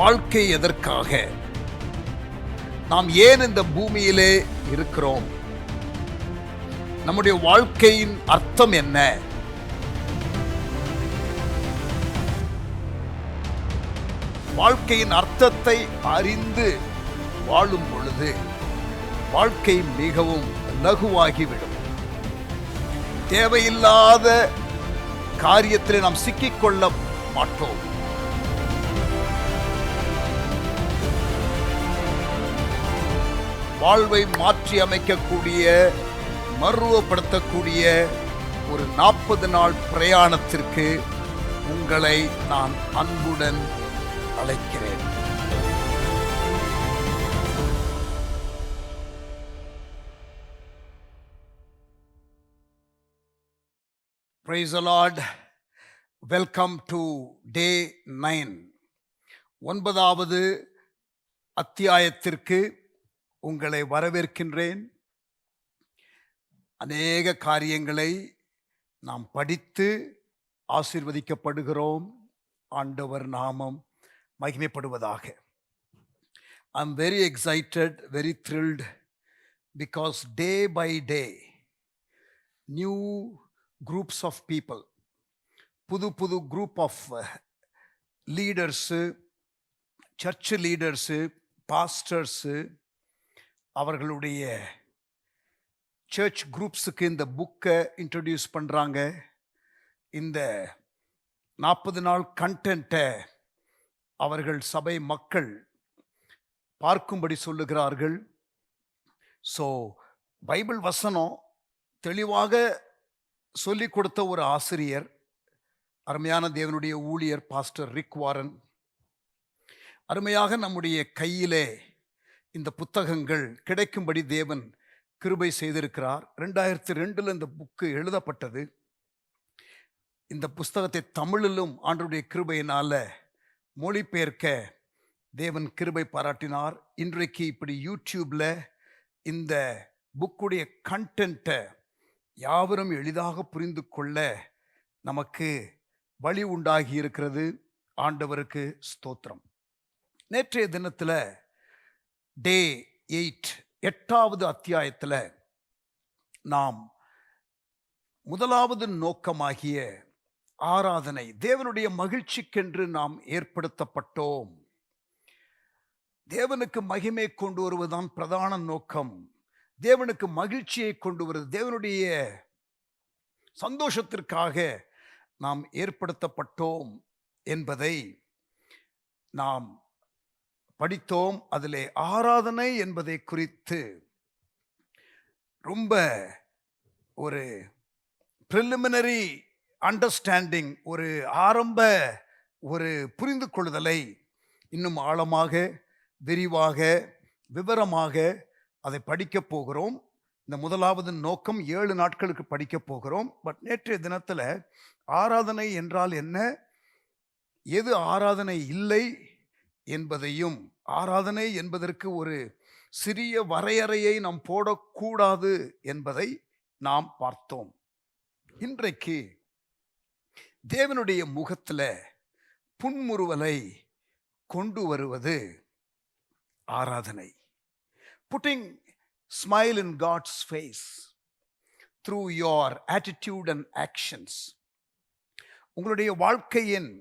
வாழ்க்கை எதற்காக? நாம் ஏன் இந்த பூமியிலே இருக்கிறோம்? நம்முடைய வாழ்க்கையின் அர்த்தம் என்ன? வாழ்க்கையின் அர்த்தத்தை அறிந்து வாழும் பொழுது வாழ்க்கை மிகவும் லகுவாகிவிடும். தேவையில்லாத காரியத்திலே நாம் சிக்கிக்கொள்ள மாட்டோம். வாழ்வை மாற்றி அமைக்கக்கூடிய, மறுவப்படுத்தக்கூடிய ஒரு 40 நாள் பிரயாணத்திற்கு உங்களை நான் அன்புடன் அழைக்கிறேன். Praise the Lord. Welcome to day 9. 9வது அத்தியாயத்திற்கு உங்களை வரவேற்கின்றேன். அநேக காரியங்களை நாம் படித்து ஆசீர்வதிக்கப்படுகிறோம். ஆண்டவர் நாமம் மகிமைப்படுவதாக. I am very excited, very thrilled because day by day new groups of people, புது group of leaders, church leaders, pastors, அவர்களுடைய சர்ச் குரூப்ஸுக்கு இந்த புக்கை இன்ட்ரடியூஸ் பண்ணுறாங்க. இந்த 40 நாள் கண்டென்ட்டை அவர்கள் சபை மக்கள் பார்க்கும்படி சொல்லுகிறார்கள். ஸோ பைபிள் வசனம் தெளிவாக சொல்லி கொடுத்த ஒரு ஆசிரியர், அருமையான தேவனுடைய ஊழியர் பாஸ்டர் ரிக் வாரன், அருமையாக நம்முடைய கையிலே இந்த புத்தகங்கள் கிடைக்கும்படி தேவன் கிருபை செய்திருக்கிறார். 2002 இந்த புக்கு எழுதப்பட்டது. இந்த புஸ்தகத்தை தமிழிலும் ஆண்டவருடைய கிருபையினால மொழிபெயர்க்க தேவன் கிருபை பாராட்டினார். இன்றைக்கு இப்படி யூடியூப்ல இந்த புக்குடைய கண்டென்ட்டை யாவரும் எளிதாக புரிந்து கொள்ள நமக்கு வழி உண்டாகி இருக்கிறது. ஆண்டவருக்கு ஸ்தோத்திரம். நேற்றைய தினத்தில் டே 8வது அத்தியாயத்தில் நாம் முதலாவது நோக்கமாகிய ஆராதனை, தேவனுடைய மகிழ்ச்சிக்கென்று நாம் ஏற்படுத்தப்பட்டோம். தேவனுக்கு மகிமை கொண்டு வருவதுதான் பிரதான நோக்கம். தேவனுக்கு மகிழ்ச்சியை கொண்டு வருவது, தேவனுடைய சந்தோஷத்திற்காக நாம் ஏற்படுத்தப்பட்டோம் என்பதை நாம் படித்தோம். அதிலே ஆராதனை என்பதை குறித்து ரொம்ப ஒரு ப்ரிலிமினரி அண்டர்ஸ்டாண்டிங், ஒரு ஆரம்ப ஒரு புரிந்து கொள்ளுதலை இன்னும் ஆழமாக, விரிவாக, விவரமாக அதை படிக்கப் போகிறோம். இந்த முதலாவது நோக்கம் 7 நாட்களுக்கு படிக்கப் போகிறோம். பட் நேற்றைய தினத்தில் ஆராதனை என்றால் என்ன, எது ஆராதனை இல்லை என்பதையும், ஆராதனை என்பதற்கு ஒரு சிறிய வரையறையை நாம் போடக்கூடாது என்பதை நாம் பார்த்தோம். இன்றைக்கு தேவனுடைய முகத்தில் புன்முறுவலை கொண்டு வருவது ஆராதனை. Putting smile in God's face through your attitude and actions. உங்களுடைய வாழ்க்கையின்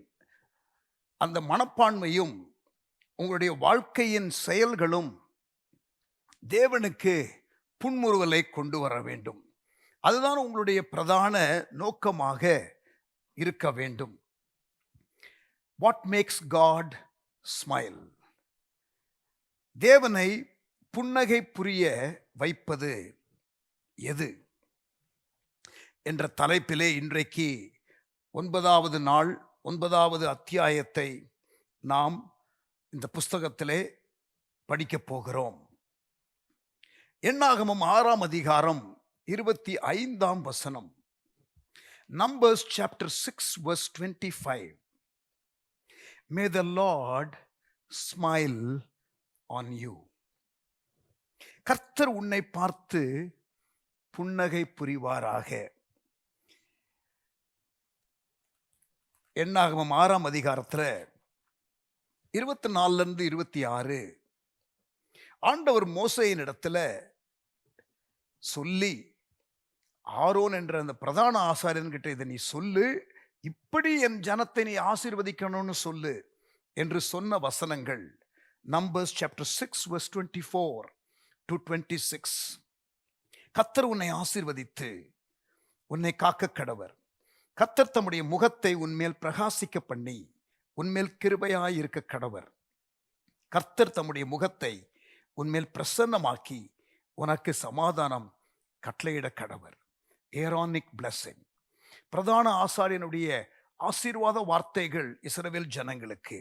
அந்த மனப்பான்மையும் உங்களுடைய வாழ்க்கையின் செயல்களும் தேவனுக்கு புன்முறுவலை கொண்டு வர வேண்டும். அதுதான் உங்களுடைய பிரதான நோக்கமாக இருக்க வேண்டும். What makes God smile? தேவனை புன்னகை புரிய வைப்பது எது என்ற தலைப்பிலே இன்றைக்கு 9வது நாள் 9வது அத்தியாயத்தை நாம் இந்த புஸ்தகத்திலே படிக்கப் போகிறோம். என்னாகமம் 6ஆம் அதிகாரம் 25ஆம் வசனம். Numbers chapter 6 verse 25. May the Lord smile on you. கர்த்தர் உன்னை பார்த்து புன்னகை புரிவாராக. என்னாகமம் 6ஆம் அதிகாரத்தில் 24 26 ஆண்டவர் மோசேயின் இடத்துல சொல்லி, ஆரோன் என்ற அந்த பிரதான ஆசாரியன் கிட்ட இதை நீ சொல்லு, இப்படி என் ஜனத்தை நீ ஆசீர்வதிக்கணும்னு சொல்லு என்று சொன்ன வசனங்கள் நம்பர்ஸ் சாப்டர் 6 verse 24 to 26. கர்த்தர் உன்னை ஆசீர்வதித்து உன்னை காக்க கடவர். கர்த்தர் தம்முடைய முகத்தை உன்மேல் பிரகாசிக்க பண்ணி உன்மேல் கிருபையாய் இருக்க கடவர். கர்த்தர் தம்முடைய முகத்தை உன்மேல் பிரசன்னமாக்கி உனக்கு சமாதானம் கட்டளையிட கடவர். ஏரானிக் பிளஸிங், பிரதான ஆசாரியனுடைய ஆசீர்வாத வார்த்தைகள் இஸ்ரவேல் ஜனங்களுக்கு.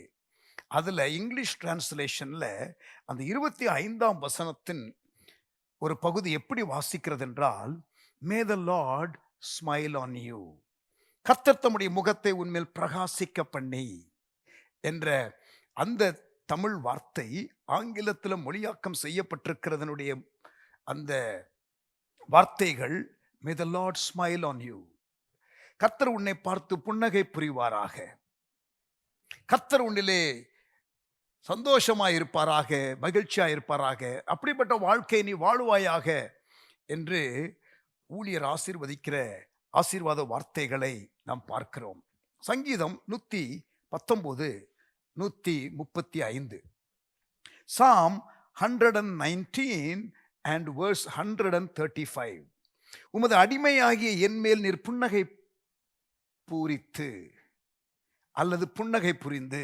அதுல இங்கிலீஷ் டிரான்ஸ்லேஷன்ல அந்த 25ஆம் வசனத்தின் ஒரு பகுதி எப்படி வாசிக்கிறது என்றால், மே த லார்ட் ஸ்மைல் ஆன் யூ, கர்த்தர் தம்முடைய முகத்தை உன்மேல் பிரகாசிக்க பண்ணி என்ற அந்த தமிழ் வார்த்தை ஆங்கிலத்தில் மொழியாக்கம் செய்யப்பட்டிருக்கிறதனுடைய அந்த வார்த்தைகள் மே த லார்ட் ஸ்மைல் ஆன் யூ, கர்த்தர் உன்னை பார்த்து புன்னகை புரிவாராக, கர்த்தர் உன்னிலே சந்தோஷமாயிருப்பாராக, மகிழ்ச்சியாயிருப்பாராக, அப்படிப்பட்ட வாழ்க்கை நீ வாழுவாயாக என்று ஊழியர் ஆசீர்வதிக்கிற ஆசீர்வாத வார்த்தைகளை நாம் பார்க்கிறோம். சங்கீதம் 119 135, Psalm 119 and verse 135, உமது அடிமையாகிய என் மேல் நீர் புன்னகை பூரித்து அல்லது புன்னகை புரிந்து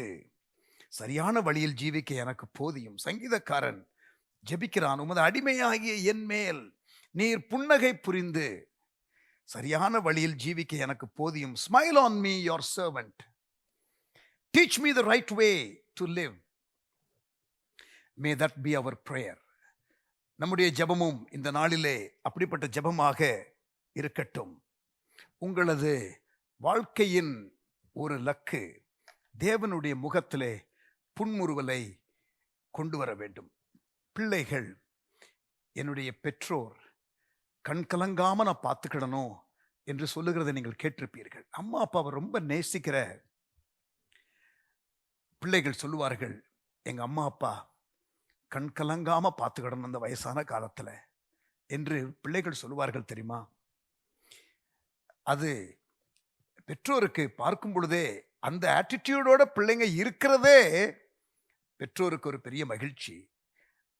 சரியான வழியில் ஜீவிக்க எனக்கு போதியும். சங்கீதக்காரன் ஜெபிக்கிறான், உமது அடிமையாகிய என் மேல் நீர் புன்னகை புரிந்து சரியான வழியில் ஜீவிக்க எனக்கு போதியும். Smile on me your servant, teach me the right way to live. May that be our prayer. நம்முடைய ஜெபமும் இந்த நாளிலே அப்படிப்பட்ட ஜெபமாக இருக்கட்டும். உங்களது வாழ்க்கையின் ஒரு லக்கு தேவனுடைய முகத்திலே புன்முறுவலை கொண்டு வர வேண்டும். பிள்ளைகள், என்னுடைய பெற்றோர் கண்கலங்காம நான் பார்த்துக்கிடணும் என்று சொல்லுகிறதை நீங்கள் கேட்டிருப்பீர்கள். அம்மா அப்பாவை ரொம்ப நேசிக்கிற பிள்ளைகள் சொல்லுவார்கள், எங்க அம்மா அப்பா கண்கலங்காம பார்த்துக்கிடணும் அந்த வயசான காலத்துல என்று பிள்ளைகள் சொல்லுவார்கள். தெரியுமா? அது பெற்றோருக்கு பார்க்கும் பொழுதே அந்த ஆட்டிடியூடோட பிள்ளைங்க இருக்கிறதே பெற்றோருக்கு ஒரு பெரிய மகிழ்ச்சி.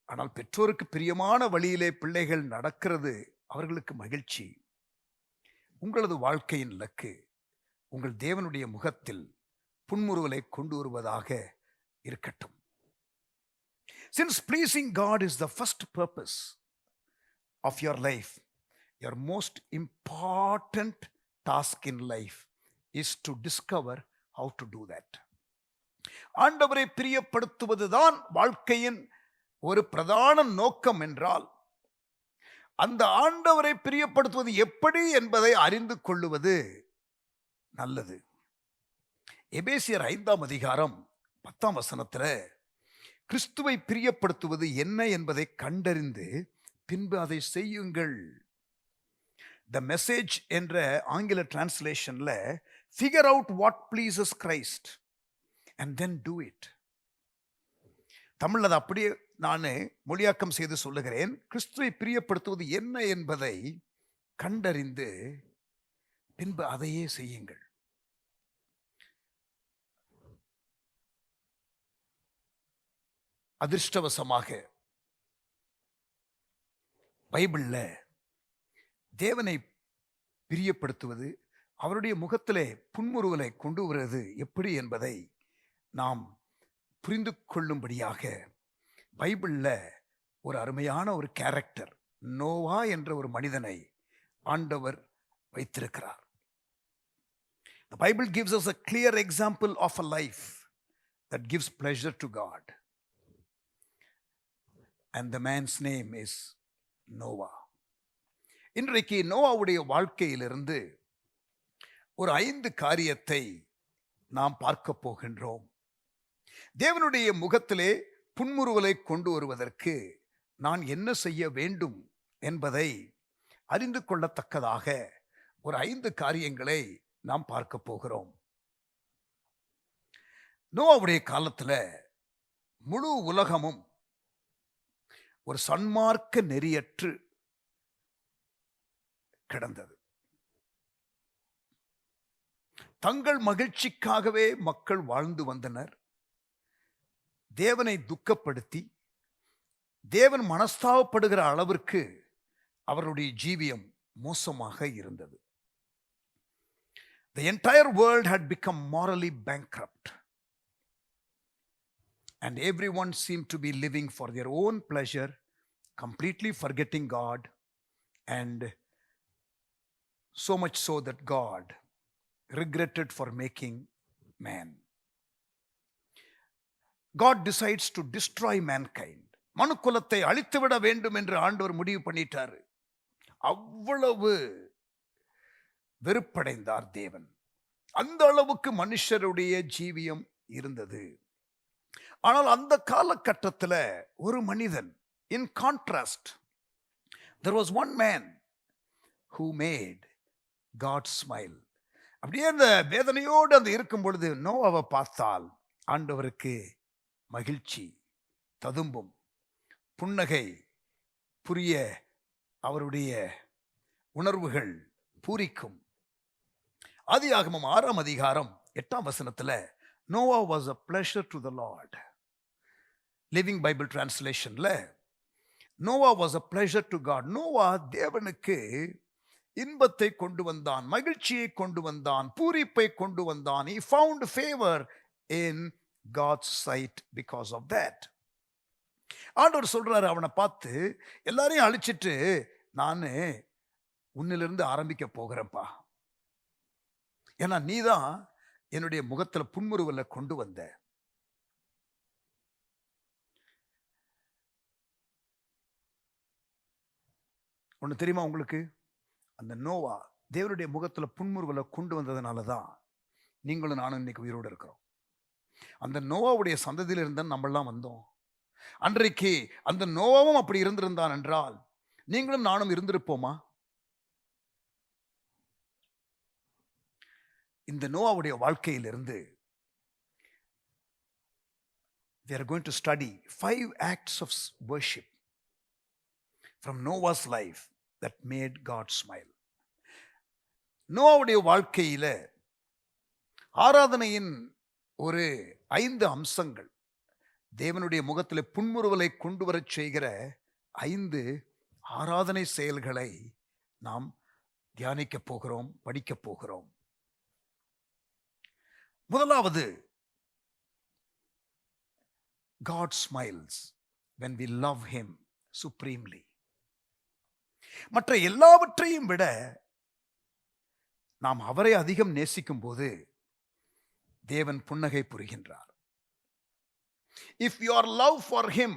ஆனால் பெற்றோருக்கு பிரியமான வழியிலே பிள்ளைகள் நடக்கிறது அவர்களுக்கு மகிழ்ச்சி. உங்களது வாழ்க்கையின் லக்கு உங்கள் தேவனுடைய முகத்தில் புன்முறுவலை கொண்டு வருவதாக இருக்கட்டும். Since pleasing God is the first purpose of your life, your most important task in life is to discover how to do that. ஆண்டவரை பிரியப்படுத்துவதுதான் வாழ்க்கையின் ஒரு பிரதான நோக்கம் என்றால், அந்த ஆண்டவரை பிரியப்படுத்துவது எப்படி என்பதை அறிந்து கொள்ளுவது நல்லது. எபேசியர் 5ஆம் அதிகாரம் 10ஆம் வசனத்தில் கிறிஸ்துவை பிரியப்படுத்துவது என்ன என்பதை கண்டறிந்து பின்பு அதை செய்யுங்கள். த மெசேஜ் என்ற ஆங்கில டிரான்ஸ்லேஷன்ல figure out what pleases Christ and then do it. Tamil அதை அப்படியே நான் மொழியாக்கம் செய்து சொல்லுகிறேன். கிறிஸ்துவை பிரியப்படுத்துவது என்ன என்பதை கண்டறிந்து பின்பு அதையே செய்யுங்கள். அதிர்ஷ்டவசமாக பைபிள்ல தேவனை பிரியப்படுத்துவது, அவருடைய முகத்திலே புன்முறுவலை கொண்டு வருவது எப்படி என்பதை நாம் புரிந்து கொள்ளும்படியாக பைபிள்ல ஒரு அருமையான ஒரு கேரக்டர், நோவா என்ற ஒரு மனிதனை ஆண்டவர் வைத்திருக்கிறார். The Bible gives us a clear example of a life that gives pleasure to God. And the man's name is Noah. இன்றைக்கு நோவாவுடைய வாழ்க்கையிலிருந்து ஒரு 5 காரியத்தை நாம் பார்க்க போகின்றோம். தேவனுடைய முகத்திலே புன்முறுவலை கொண்டு வருவதற்கு நான் என்ன செய்ய வேண்டும் என்பதை அறிந்து கொள்ளத்தக்கதாக ஒரு 5 காரியங்களை நாம் பார்க்க போகிறோம். நோவாவுடைய காலத்துல முழு உலகமும் ஒரு சன்மார்க்க நெறியற்று கிடந்தது. தங்கள் மகிழ்ச்சிக்காகவே மக்கள் வாழ்ந்து வந்தனர். தேவனை துக்கப்படுத்தி தேவன் மனஸ்தாபப்படுகிற அளவிற்கு அவருடைய ஜீவியம் மோசமாக இருந்தது. The entire world had become morally bankrupt. And everyone seemed to be living for their own pleasure, completely forgetting God, and so much so that God regretted for making man. God decides to destroy mankind. மனுக்குலத்தை அழித்துவிட வேண்டும் என்று ஆண்டவர் முடிவு பண்ணிட்டாரு. அவ்வளவு வெறுப்படைந்தார் தேவன். அந்த அளவுக்கு மனுஷருடைய ஜீவியம் இருந்தது. ஆனால் அந்த காலகட்டத்தில் ஒரு மனிதன், இன் contrast, there was one man who made God smile. அப்படியே அந்த வேதனையோடு அந்த இருக்கும் பொழுது நோவாவை பார்த்தால் ஆண்டவருக்கு மகிழ்ச்சி ததும்பும், புன்னகை புரிய, அவருடைய உணர்வுகள் பூரிக்கும். ஆதியாகமம் 6ஆம் அதிகாரம் 8ஆம் வசனத்துல Noah was a pleasure to the Lord. Living Bible டிரான்ஸ்லேஷன்ல Noah was a pleasure to God. நோவா தேவனுக்கு இன்பத்தை கொண்டு வந்தான், மகிழ்ச்சியை கொண்டு வந்தான், பூரிப்பை கொண்டு வந்தான். He found favor in God's sight because of that. ஆண்டவர் சொல்றாரு அவனை பார்த்து, எல்லாரையும் அழிச்சிட்டு நான் உன்னிலிருந்து ஆரம்பிக்க போகிறேன்ப்பா. ஏன்னா நீதான் என்னுடைய முகத்துல புன்முறுவலை கொண்டு வந்த. ஒன்று தெரியுமா உங்களுக்கு? அந்த நோவா தேவனுடைய முகத்துல புன்முறுவலை கொண்டு வந்ததுனால தான் நீங்களும் நானும் இன்னைக்கு உயிரோடு இருக்கிறோம். அந்த நோவாவுடைய சந்ததியில் இருந்தால் நம்மளாம் வந்தோம். அன்றைக்கு அந்த நோவாவும் அப்படி இருந்திருந்தான் என்றால் நீங்களும் நானும் இருந்திருப்போமா? இந்த நோவாவுடைய வாழ்க்கையிலிருந்து we are going to study 5 acts of worship from Noah's life that made God smile. நோவாவுடைய வாழ்க்கையில ஆராதனையின் ஒரு 5 அம்சங்கள், தேவனுடைய முகத்தில் புன்முறுவலை கொண்டு வரச் செய்கிற 5 ஆராதனை செயல்களை நாம் தியானிக்க போகிறோம், படிக்க போகிறோம். முதலாவது, God smiles when we love him supremely. மற்ற எல்லாவற்றையும் விட நாம் அவரை அதிகம் நேசிக்கும் போது தேவன் புன்னகை புரிகின்றார். If your love for him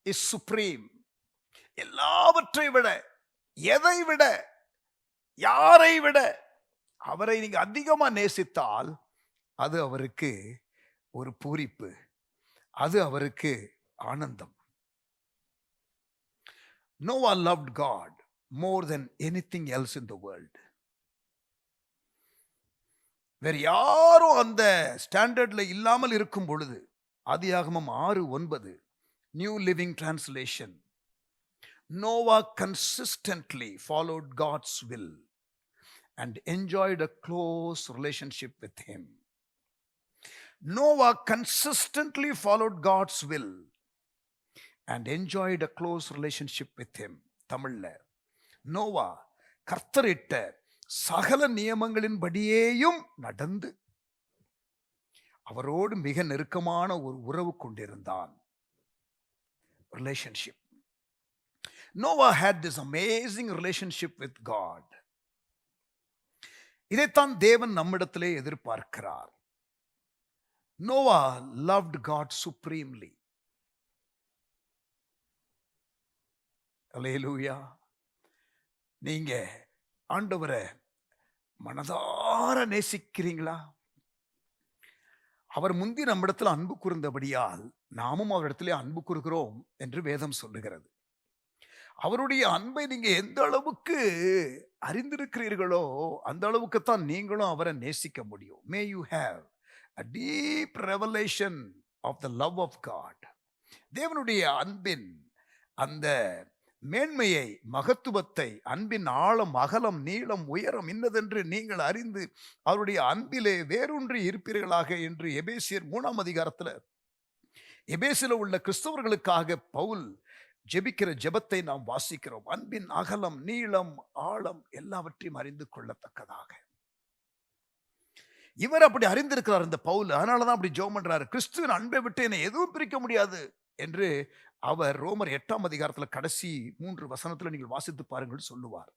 is supreme, எல்லாவற்றை விட, எதை விட, யாரை விட அவரை நீங்க அதிகமா நேசித்தால் அது அவருக்கு ஒரு பூரிப்பு, அது அவருக்கு ஆனந்தம். Noah loved God more than anything else in the world. வேற யாரும் அந்த ஸ்டாண்டர்ட்ல இல்லாமல் இருக்கும் பொழுது, ஆதியாகமம் 6:9 new living translation, Noah consistently followed God's will and enjoyed a close relationship with him. Noah consistently followed God's will and enjoyed a close relationship with him. தமிழ்ல, நோவா கர்த்தரிட்ட சகல நியமங்களின்படியேயும் நடந்து அவரோடு மிக நெருக்கமான ஒரு உறவு கொண்டிருந்தான். Relationship. Noah had this amazing relationship with God. இதைத்தான் தேவன் நம்மிடத்திலே எதிர்பார்க்கிறார். Noah loved God supremely. அல்லேலூயா. நீங்க ஆண்டவரை மனதார நேசிக்கிறீங்களா? அவர் முந்தி நம்மிடத்தில் அன்பு கூர்ந்தபடியால் நாமும் அவரிடத்திலே அன்பு கூறுகிறோம் என்று வேதம் சொல்லுகிறது. அவருடைய அன்பை நீங்க எந்த அளவுக்கு அறிந்திருக்கிறீர்களோ அந்த அளவுக்குத்தான் நீங்களும் அவரை நேசிக்க முடியும். May you have a deep revelation of the love of God. தேவனுடைய அன்பின் அந்த மேன்மையை, மகத்துவத்தை, அன்பின் ஆழம், அகலம், நீளம், உயரம் இன்னதென்று நீங்கள் அறிந்து அவருடைய அன்பிலே வேரூன்றி இருப்பீர்களாக என்று எபேசியர் 3ஆம் அதிகாரத்தில் எபேசில உள்ள கிறிஸ்தவர்களுக்காக பவுல் ஜெபிக்கிற ஜெபத்தை நாம் வாசிக்கிறோம். அன்பின் அகலம், நீளம், ஆழம் எல்லாவற்றையும் அறிந்து கொள்ளத்தக்கதாக. இவர் அப்படி அறிந்திருக்கிறார் இந்த பவுல். அதனாலதான் அப்படி ஜெபம் பண்றாரு. கிறிஸ்துவின் அன்பை விட்டு என்னை எதுவும் பிரிக்க முடியாது என்று அவர் ரோமர் 8ஆம் அதிகாரத்தில் கடைசி 3 வசனத்தில் நீங்கள் வாசித்து பாருங்கள் சொல்லுவார்.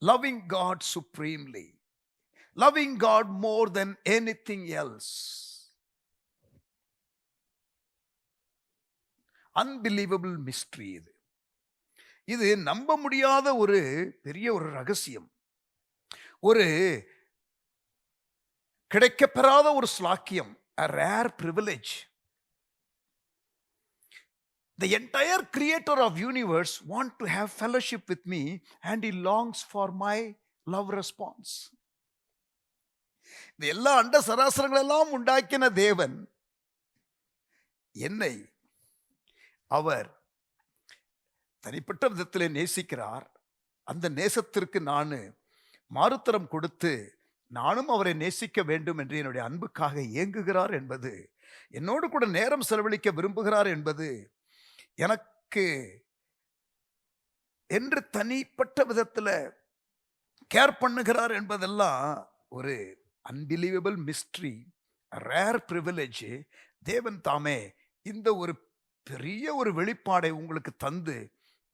Loving God supremely, loving God more than anything else. Unbelievable mystery இது. இது நம்ப முடியாத ஒரு பெரிய ஒரு ரகசியம், ஒரு கிடைக்கப்பெறாத ஒரு ஸ்லாக்கியம், a rare privilege. The entire creator of universe want to have fellowship with me and he longs for my love response. இந்த எல்லா அண்ட சராசரங்கள் எல்லாம் உண்டாக்கின தேவன் என்னை அவர் தனிப்பட்ட விதத்திலே நேசிக்கிறார். அந்த நேசத்திற்கு நான் மாறுத்தரம் கொடுத்து நானும் அவரை நேசிக்க வேண்டும் என்று என்னுடைய அன்புக்காக ஏங்குகிறார் என்பது, என்னோடு கூட நேரம் செலவழிக்க விரும்புகிறார் என்பது, எனக்கு என்று தனிப்பட்ட விதத்தில் கேர் பண்ணுகிறார் என்பதெல்லாம் ஒரு அன்பிலீவபிள் மிஸ்ட்ரி, ரேர் பிரிவிலேஜ். தேவன் தாமே இந்த ஒரு பெரிய ஒரு வெளிப்பாடை உங்களுக்கு தந்து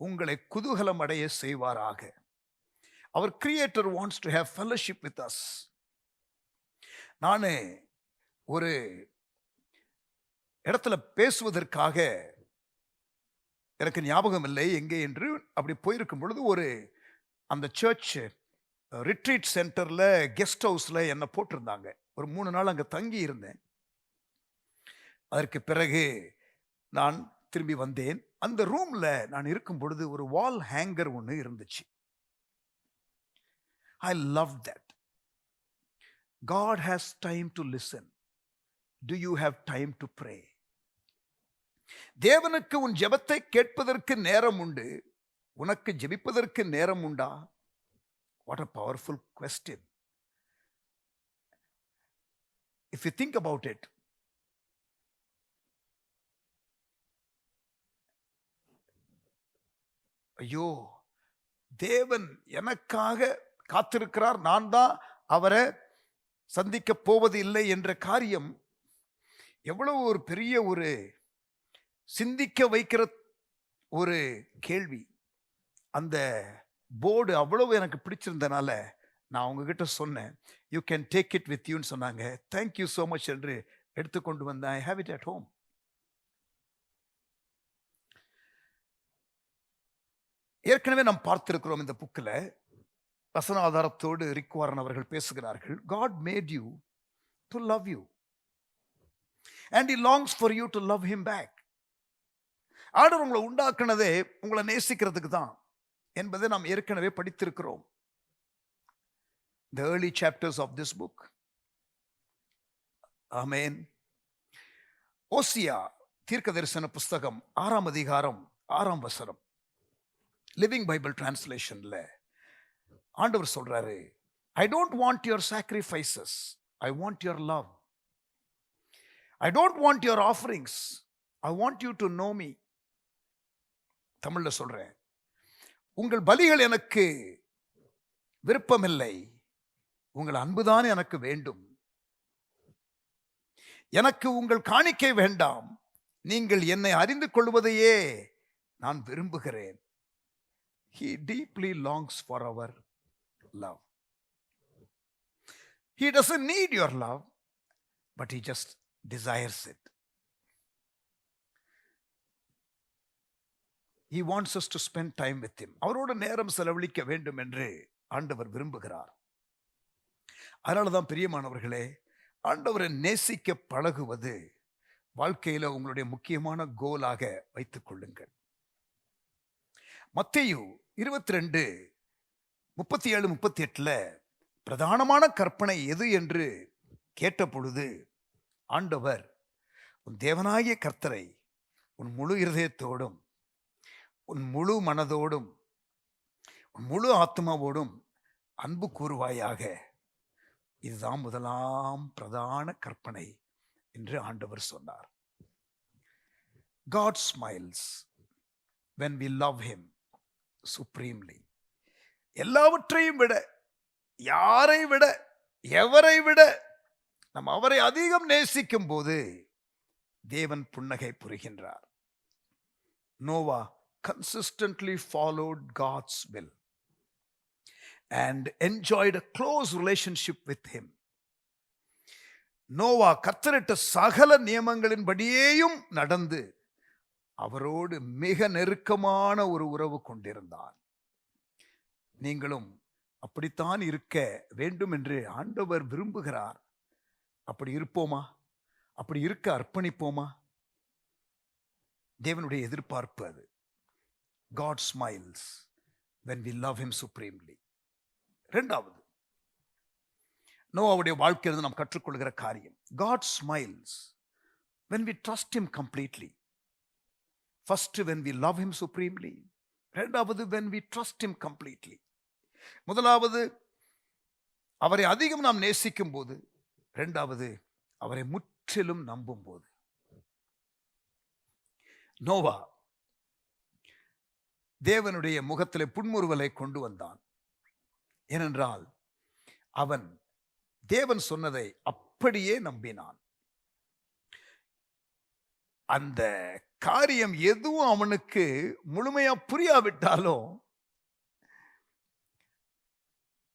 உங்களை குதூகலம் அடைய செய்வாராக. அவர் creator wants to have fellowship with us. நான் ஒரு இடத்துல பேசுவதற்காக எனக்கு ஞாபகம் இல்லை எங்கே என்று, அப்படி போயிருக்கும் பொழுது ஒரு அந்த சர்ச் ரிட்ரீட் சென்டரில் கெஸ்ட் ஹவுஸில் என்னை போட்டிருந்தாங்க. ஒரு 3 நாள் அங்கே தங்கி இருந்தேன். அதற்கு பிறகு நான் திரும்பி வந்தேன். அந்த ரூமில் நான் இருக்கும் பொழுது ஒரு வால் ஹேங்கர் ஒன்று இருந்துச்சு. I love that. God has time to listen. Do you have time to pray? தேவனுக்கு உன் ஜெபத்தை கேட்பதற்கு நேரம் உண்டு, உனக்கு ஜெபிப்பதற்கு நேரம் உண்டா? What a powerful question. If you think about it, ஐயோ, தேவன் எனக்காக காத்திருக்கிறார், நான் தான் அவரை சந்திக்க போவது இல்லை என்ற காரியம் எவ்வளவு ஒரு பெரிய ஒரு சிந்திக்க வைக்கிற ஒரு கேள்வி. அந்த போர்டு அவ்வளவு எனக்கு பிடிச்சிருந்தனால நான் உங்ககிட்ட சொன்னேன், you can take it with யூன்னு சொன்னாங்க. தேங்க்யூ ஸோ மச் என்று எடுத்துக்கொண்டு வந்தேன். I have it at home. ஏற்கனவே நாம் பார்த்திருக்கிறோம் இந்த புக்கில் வசன ஆதாரத்தோடு ரிக் வாரன் அவர்கள் பேசுகிறார்கள். God made you to love you and he longs for you to love him back. ஆண்டவர் உங்களை உண்டாக்குனதே உங்களை நேசிக்கிறதுக்கு தான் என்பதை நாம் ஏற்கனவே படித்திருக்கிறோம். The early chapters of this book. Amen. ஓசியா தீர்க்கதரிசன புஸ்தகம் 6ஆம் அதிகாரம் 6ஆம் வசனம், லிவிங் பைபிள் டிரான்ஸ்லேஷன்ல ஆண்டவர் சொல்றாரு, I don't want your sacrifices, I want your love. I don't want your offerings, I want you to know me. தமிழ்ல சொல்றேன், உங்கள் பலிகள் எனக்கு விருப்பமில்லை, உங்கள் அன்புதான் எனக்கு வேண்டும். எனக்கு உங்கள் காணிக்கை வேண்டாம், நீங்கள் என்னை அறிந்து கொள்வதையே நான் விரும்புகிறேன். He deeply longs for our love. He doesn't need your love, but he just desires it. He wants us to spend time with him. அவரோட நேரம் செலவழிக்க வேண்டும் என்று ஆண்டவர் விரும்புகிறார். அதனாலதான் பிரியமானவர்களே, ஆண்டவரை நேசிக்க பழகுவது வாழ்க்கையில உங்களுடைய முக்கியமான கோலாக வைத்துக் கொள்ளுங்கள். மத்தேயு 22:37-38 பிரதானமான கற்பனை எது என்று கேட்ட பொழுது ஆண்டவர் உன் தேவனாகிய கர்த்தரை உன் முழு இருதயத்தோடும், உன் முழு மனதோடும், உன் முழு ஆத்மாவோடும் அன்பு கூறுவாயாக. இதுதான் முதலாம் பிரதான கற்பனை என்று ஆண்டவர் சொன்னார். God smiles when we love him supremely. எல்லாவற்றையும் விட, யாரை விட, எவரை விட நாம் அவரை அதிகம் நேசிக்கும் போது தேவன் புன்னகை புரிகின்றார். Noah consistently followed God's will and enjoyed a close relationship with him. Noah கர்த்தரிட்ட சகல நியமங்களின்படியேயும் நடந்து அவரோடு மிக நெருக்கமான ஒரு உறவு கொண்டிருந்தான். நீங்களும் அப்படித்தான் இருக்க வேண்டும் என்று ஆண்டவர் விரும்புகிறார். அப்படி இருப்போமா? அப்படி இருக்க அர்ப்பணிப்போமா? தேவனுடைய எதிர்பார்ப்பு அது. God smiles when we love him supremely. இரண்டாவது, நோவாவுடைய வாழ்க்கையிலிருந்து நாம் கற்றுக்கொள்கிற காரியம், God smiles when we trust him completely. First, when we love him supremely. இரண்டாவது, when we trust him completely. முதலாவது, அவரை அதிகம் நாம் நேசிக்கும் போது. இரண்டாவது, அவரை முற்றிலும் நம்பும் போது. நோவா தேவனுடைய முகத்திலே புன்முறுவலை கொண்டு வந்தான். ஏனென்றால் அவன் தேவன் சொன்னதை அப்படியே நம்பினான். அந்த காரியம் எதுவும் அவனுக்கு முழுமையா புரியாவிட்டாலும்,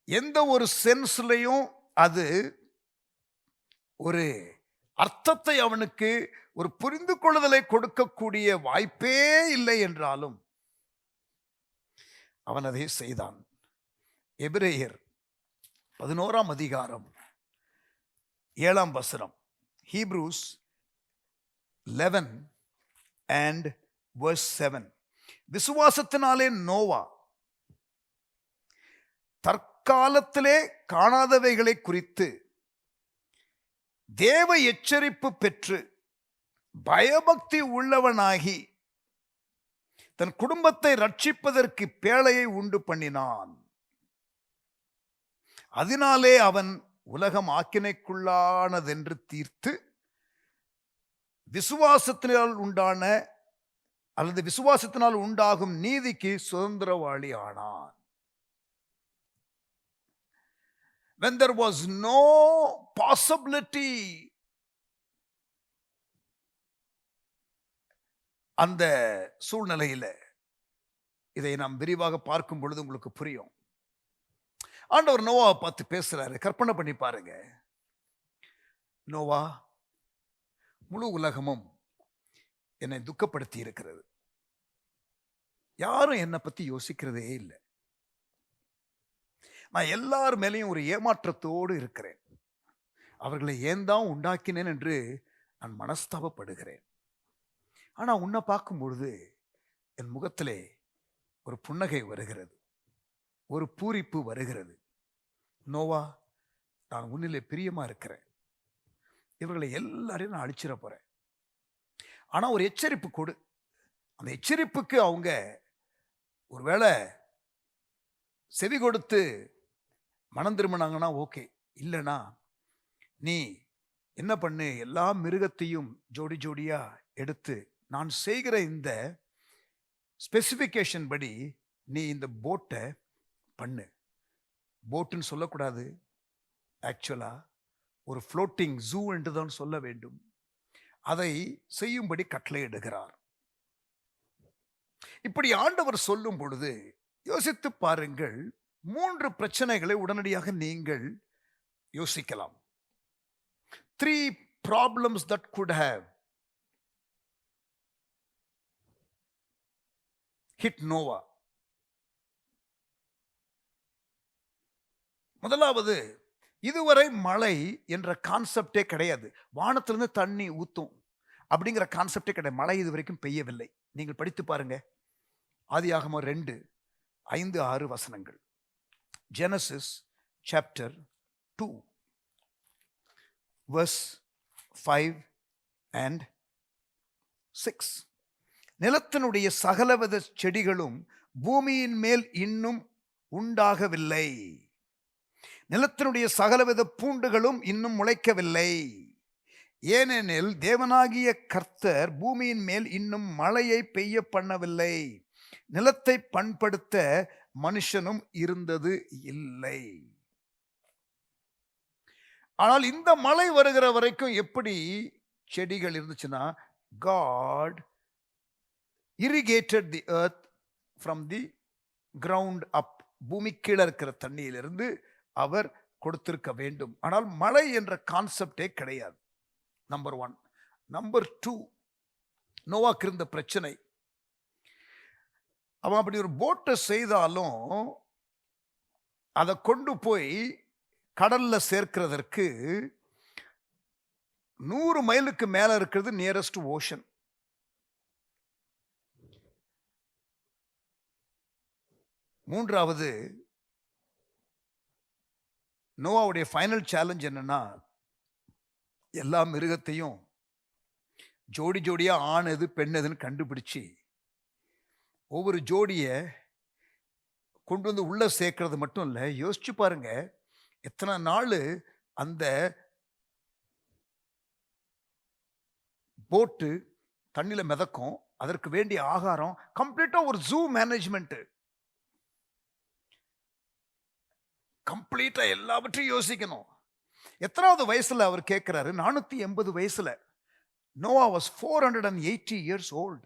எந்த ஒரு சென்ஸ்லையும் அது ஒரு அர்த்தத்தை அவனுக்கு, ஒரு புரிந்து கொள்ளுதலை கொடுக்கக்கூடிய வாய்ப்பே இல்லை என்றாலும் அவன் அதை செய்தான். எபிரேயர் 11ஆம் அதிகாரம் 7ஆம் வசனம், Hebrews 11 and verse 7. விசுவாசத்தினாலே நோவா தற்காலத்திலே காணாதவைகளை குறித்து தேவ எச்சரிப்பு பெற்று பயபக்தி உள்ளவனாகி தன் குடும்பத்தை ரட்சிப்பதற்கு பேழையை உண்டு பண்ணினான். அதனாலே அவன் உலகம் ஆக்கினைக்குள்ளானதென்று தீர்த்து விசுவாசத்தினால் உண்டான அல்லது விசுவாசத்தினால் உண்டாகும் நீதிக்கு சுதந்திரவாளி ஆனான். When there was no possibility, அந்த சூழ்நிலையில இதை நாம் விரிவாக பார்க்கும் பொழுது உங்களுக்கு புரியும். ஆண்டவர் நோவாவை பார்த்து பேசுறாரு. கற்பனை பண்ணி பாருங்க, நோவா, முழு உலகமும் என்னை துக்கப்படுத்தி இருக்கிறது. யாரும் என்னை பத்தி யோசிக்கிறதே இல்லை. நான் எல்லார் மேலேயும் ஒரு ஏமாற்றத்தோடு இருக்கிறேன். அவர்களை ஏன் தான் உண்டாக்கினேன் என்று நான் மனஸ்தாபப்படுகிறேன். ஆனா உன்னை பார்க்கும் பொழுது என் முகத்திலே ஒரு புன்னகை வருகிறது, ஒரு பூரிப்பு வருகிறது. நோவா, நான் உன்னிலே பிரியமா இருக்கிறேன். இவர்களை எல்லாரையும் நான் அழிச்சிட போறேன். ஆனா ஒரு எச்சரிப்பு கொடு. அந்த எச்சரிப்புக்கு அவங்க ஒருவேளை செவி கொடுத்து மனம் திரும்பினாங்கன்னா ஓகே, இல்லைனா நீ என்ன பண்ணு, எல்லா மிருகத்தையும் ஜோடி ஜோடியா எடுத்து நான் செய்கிற இந்த ஸ்பெசிஃபிகேஷன் படி நீ இந்த போட்டை பண்ணு. போட்டுன்னு சொல்லக்கூடாது, ஆக்சுவலா ஒரு ஃப்ளோட்டிங் ஜூ என்று தான் சொல்ல வேண்டும். அதை செய்யும்படி கட்டளையிடுகிறார். இப்படி ஆண்டவர் சொல்லும் பொழுது யோசித்து பாருங்கள், 3 பிரச்சனைகளை உடனடியாக நீங்கள் யோசிக்கலாம். 3 problems that could have hit Noah. முதலாவது, இதுவரை மழை என்ற கான்செப்டே கிடையாது. வானத்திலிருந்து தண்ணி ஊத்தும் அப்படிங்கிற கான்செப்டே கிடையாது. மழை இதுவரைக்கும் பெய்யவில்லை. நீங்கள் படித்து பாருங்க, ஆதியாகமம் 2:5-6 வசனங்கள். Genesis chapter 2 verse 5 and 6. நிலத்தினுடைய சகலவித செடிகளும் பூமியின் மேல் இன்னும் உண்டாகவில்லை. நிலத்தினுடைய சகலவித பூண்டுகளும் இன்னும் முளைக்கவில்லை. ஏனெனில் தேவனாகிய கர்த்தர் பூமியின் மேல் இன்னும் மழையை பெய்ய பண்ணவில்லை. நிலத்தை பண்படுத்த மனுஷனும் இருந்தது இல்லை. ஆனால் இந்த மழை வருகிற வரைக்கும் எப்படி செடிகள் இருந்துச்சுன்னா, God irrigated the earth from the ground up. பூமி கீழே இருக்கிற தண்ணியிலிருந்து அவர் கொடுத்திருக்க வேண்டும். ஆனால் மழை என்ற கான்செப்டே கிடையாது. நம்பர் 1. நம்பர் 2, நோவாக்கு இருந்த பிரச்சனை, அவன் அப்படி ஒரு போட்டை செய்தாலும் அதை கொண்டு போய் கடல்ல சேர்க்கிறதற்கு 100 மைலுக்கு மேல இருக்கிறது நியரஸ்ட் ஓஷன். மூன்றாவது, நோவாவுடைய ஃபைனல் சேலஞ்ச் என்னன்னா, எல்லா மிருகத்தையும் ஜோடி ஜோடியா ஆண் எது பெண் எதுன்னு கண்டுபிடிச்சு ஒவ்வொரு ஜோடியை கொண்டு வந்து உள்ள சேர்க்கறது மட்டும் இல்லை, யோசிச்சு பாருங்க எத்தனை நாள் அந்த போட்டு தண்ணியில மிதக்கும், அதற்கு வேண்டிய ஆகாரம், கம்ப்ளீட்டா ஒரு ஜூ மேனேஜ்மெண்ட், கம்ப்ளீட்டா எல்லாவற்றையும் யோசிக்கணும். எத்தனாவது வயசுல அவர் கேட்கிறாரு? 480 வயசுல. Noah was 480 years old.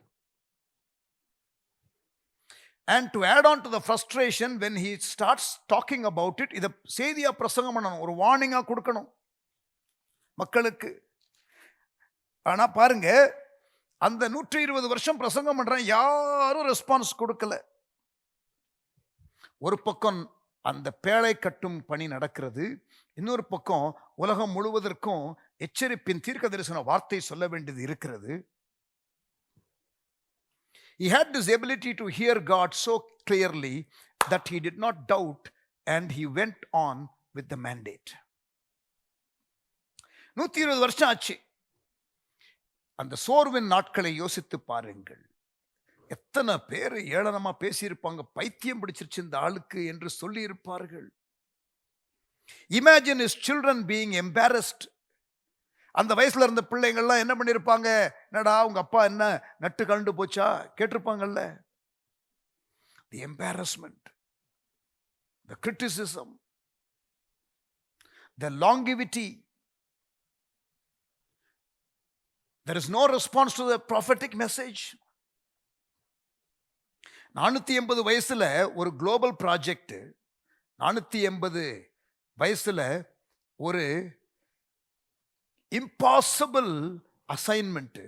And to add on to the frustration, when he starts talking about it, இத செய்தியா பிரசங்கம் பண்ணணும், ஒரு வார்னிங்கா கொடுக்கணும் மக்களுக்கு. ஆனா பாருங்க, அந்த 120 வருஷம் பிரசங்கம் பண்றேன், யாரும் ரெஸ்பான்ஸ் கொடுக்கல. ஒரு பக்கம் அந்த பேழை கட்டும் பணி நடக்கிறது, இன்னொரு பக்கம் உலகம் முழுவதற்கும் எச்சரிப்பின் தீர்க்க தரிசன வார்த்தை சொல்ல வேண்டியது இருக்கிறது. He had this ability to hear God so clearly that he did not doubt and he went on with the mandate. 120 வருஷம் ஆச்சு. அந்த சோர்வின் நாட்களை யோசித்து பாருங்கள். எத்தனை பேர் ஏளனமா பேசியிருப்பாங்க, பைத்தியம் பிடிச்சிருச்சு இந்த ஆளுக்கு என்று சொல்லி இருப்பார்கள். Imagine his children being embarrassed. அந்த வயசுல இருந்த பிள்ளைங்கள்லாம் என்ன பண்ணிருப்பாங்க? என்னடா உங்க அப்பா என்ன நட்டு கண்டு போச்சா கேட்டிருப்பாங்கல்ல. The embarrassment, the criticism, the longevity. There is no response to the prophetic message. 480 வயசுல ஒரு குளோபல் ப்ராஜெக்ட், 480 வயசுல ஒரு இம்பாசிபிள் அசைன்மெண்ட்,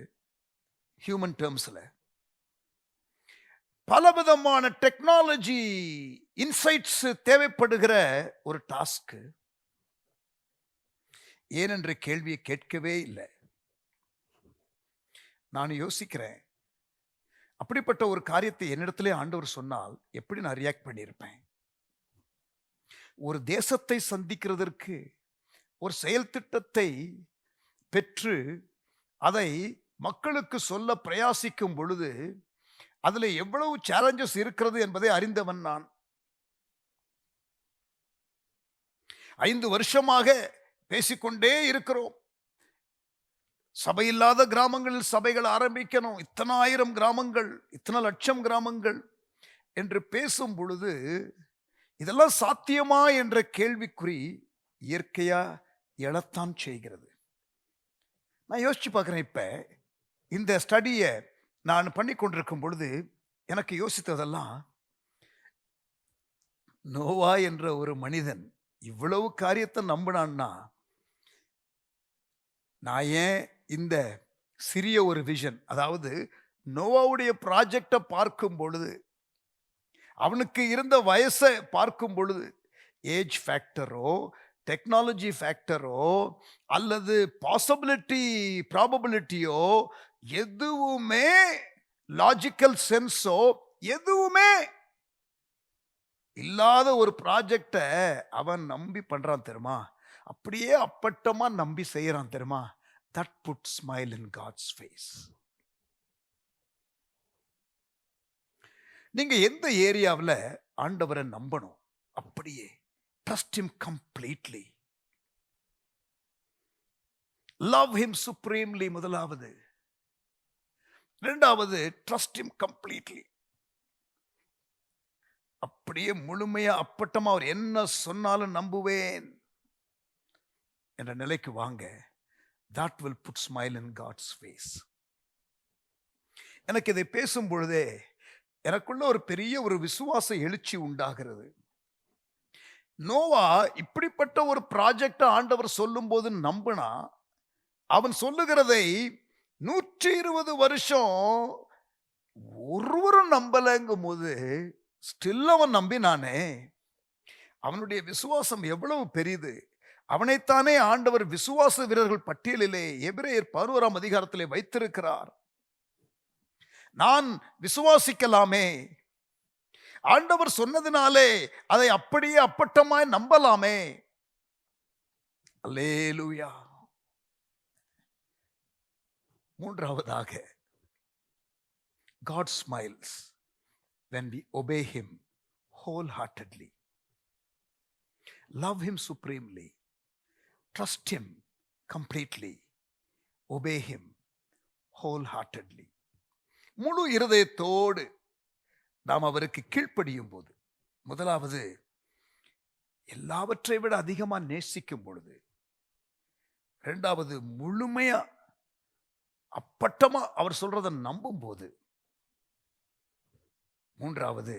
ஹியூமன் டேர்ம்ஸ்ல பலவிதமான டெக்னாலஜி இன்சைட்ஸ் தேவைப்படுகிற ஒரு டாஸ்க். ஏனென்ற கேள்வியை கேட்கவே இல்லை. நான் யோசிக்கிறேன், அப்படிப்பட்ட ஒரு காரியத்தை என்னிடத்திலே ஆண்டவர் சொன்னால் எப்படி நான் ரியாக்ட் பண்ணியிருப்பேன்? ஒரு தேசத்தை சந்திக்கிறதற்கு ஒரு செயல் திட்டத்தை பெற்று அதை மக்களுக்கு சொல்ல பிரயாசிக்கும் பொழுது அதில் எவ்வளவு சேலஞ்சஸ் இருக்கிறது என்பதை அறிந்தவன் நான். 5 வருஷமாக பேசிக்கொண்டே இருக்கிறோம். சபையில்லாத கிராமங்களில் சபைகள் ஆரம்பிக்கணும், இத்தனை 1000 கிராமங்கள், இத்தனை லட்சம் கிராமங்கள் என்று பேசும் பொழுது இதெல்லாம் சாத்தியமா என்ற கேள்விக்குறி இயற்கையா எழத்தான் செய்கிறது. நான் யோசிச்சு பார்க்குறேன், இப்ப இந்த ஸ்டடியை நான் பண்ணி கொண்டிருக்கும் பொழுது எனக்கு யோசித்ததெல்லாம், நோவா என்ற ஒரு மனிதன் இவ்வளவு காரியத்தை நம்பினான்னா, நான் ஏன் இந்த சிறிய ஒரு விஷன், அதாவது நோவாவுடைய ப்ராஜெக்டை பார்க்கும் பொழுது, அவனுக்கு இருந்த வயசை பார்க்கும் பொழுது, ஏஜ் ஃபேக்டரோ டெக்னாலஜி ஃபேக்டரோ அல்லது பாசிபிலிட்டி ப்ராபபிலிட்டியோ எதுவுமே, லாஜிக்கல் சென்ஸோ எதுவுமே இல்லாத ஒரு ப்ராஜெக்டை அவன் நம்பி பண்றான் தெரியுமா? அப்படியே அப்பட்டமா நம்பி செய்யறான் தெரியுமா? that puts smile in God's face. நீங்க எந்த ஏரியாவில் ஆண்டவரை நம்பணும்? அப்படியே trust him completely, love him supremely. முதலாவது. இரண்டாவது, trust him completely. அப்படியே முழுமையா அப்பட்டமா அவர் என்ன சொன்னாலும் நம்புவேன் என்ற நிலைக்கு வாங்க. that will put smile in God's face. எனக்கு இதை பேசும் பொழுதே எனக்குள்ள ஒரு பெரிய ஒரு விசுவாச எழுச்சி உண்டாகிறது. நோவா இப்படிப்பட்ட ஒரு ப்ராஜெக்ட் ஆண்டவர் சொல்லும் போது நம்பினா, அவன் சொல்லுகிறதை 120 வருஷம் ஒருவரும் நம்பலங்கும் போது ஸ்டில் அவன் நம்பினானே. அவனுடைய விசுவாசம் எவ்வளவு பெரியது! அவனைத்தானே ஆண்டவர் விசுவாச வீரர்கள் பட்டியலிலே எபிரேயர் 11ஆம் அதிகாரத்திலே வைத்திருக்கிறார். நான் விசுவாசிக்கலாமே, ஆண்டவர் சொன்னதினாலே அதை அப்படியே அப்பட்டமாய் நம்பலாமே. அல்லேலூயா. மூன்றாவதாக, God smiles when we obey him wholeheartedly, love him supremely, trust him completely, obey him wholeheartedly. முழு இருதயத்தோடு நாம் அவருக்கு கீழ்ப்படியும் போது, முதலாவது எல்லாவற்றை விட அதிகமா நேசிக்கும் பொழுது, இரண்டாவது முழுமையா அப்பட்டமா அவர் சொல்றதை நம்பும் போது, மூன்றாவது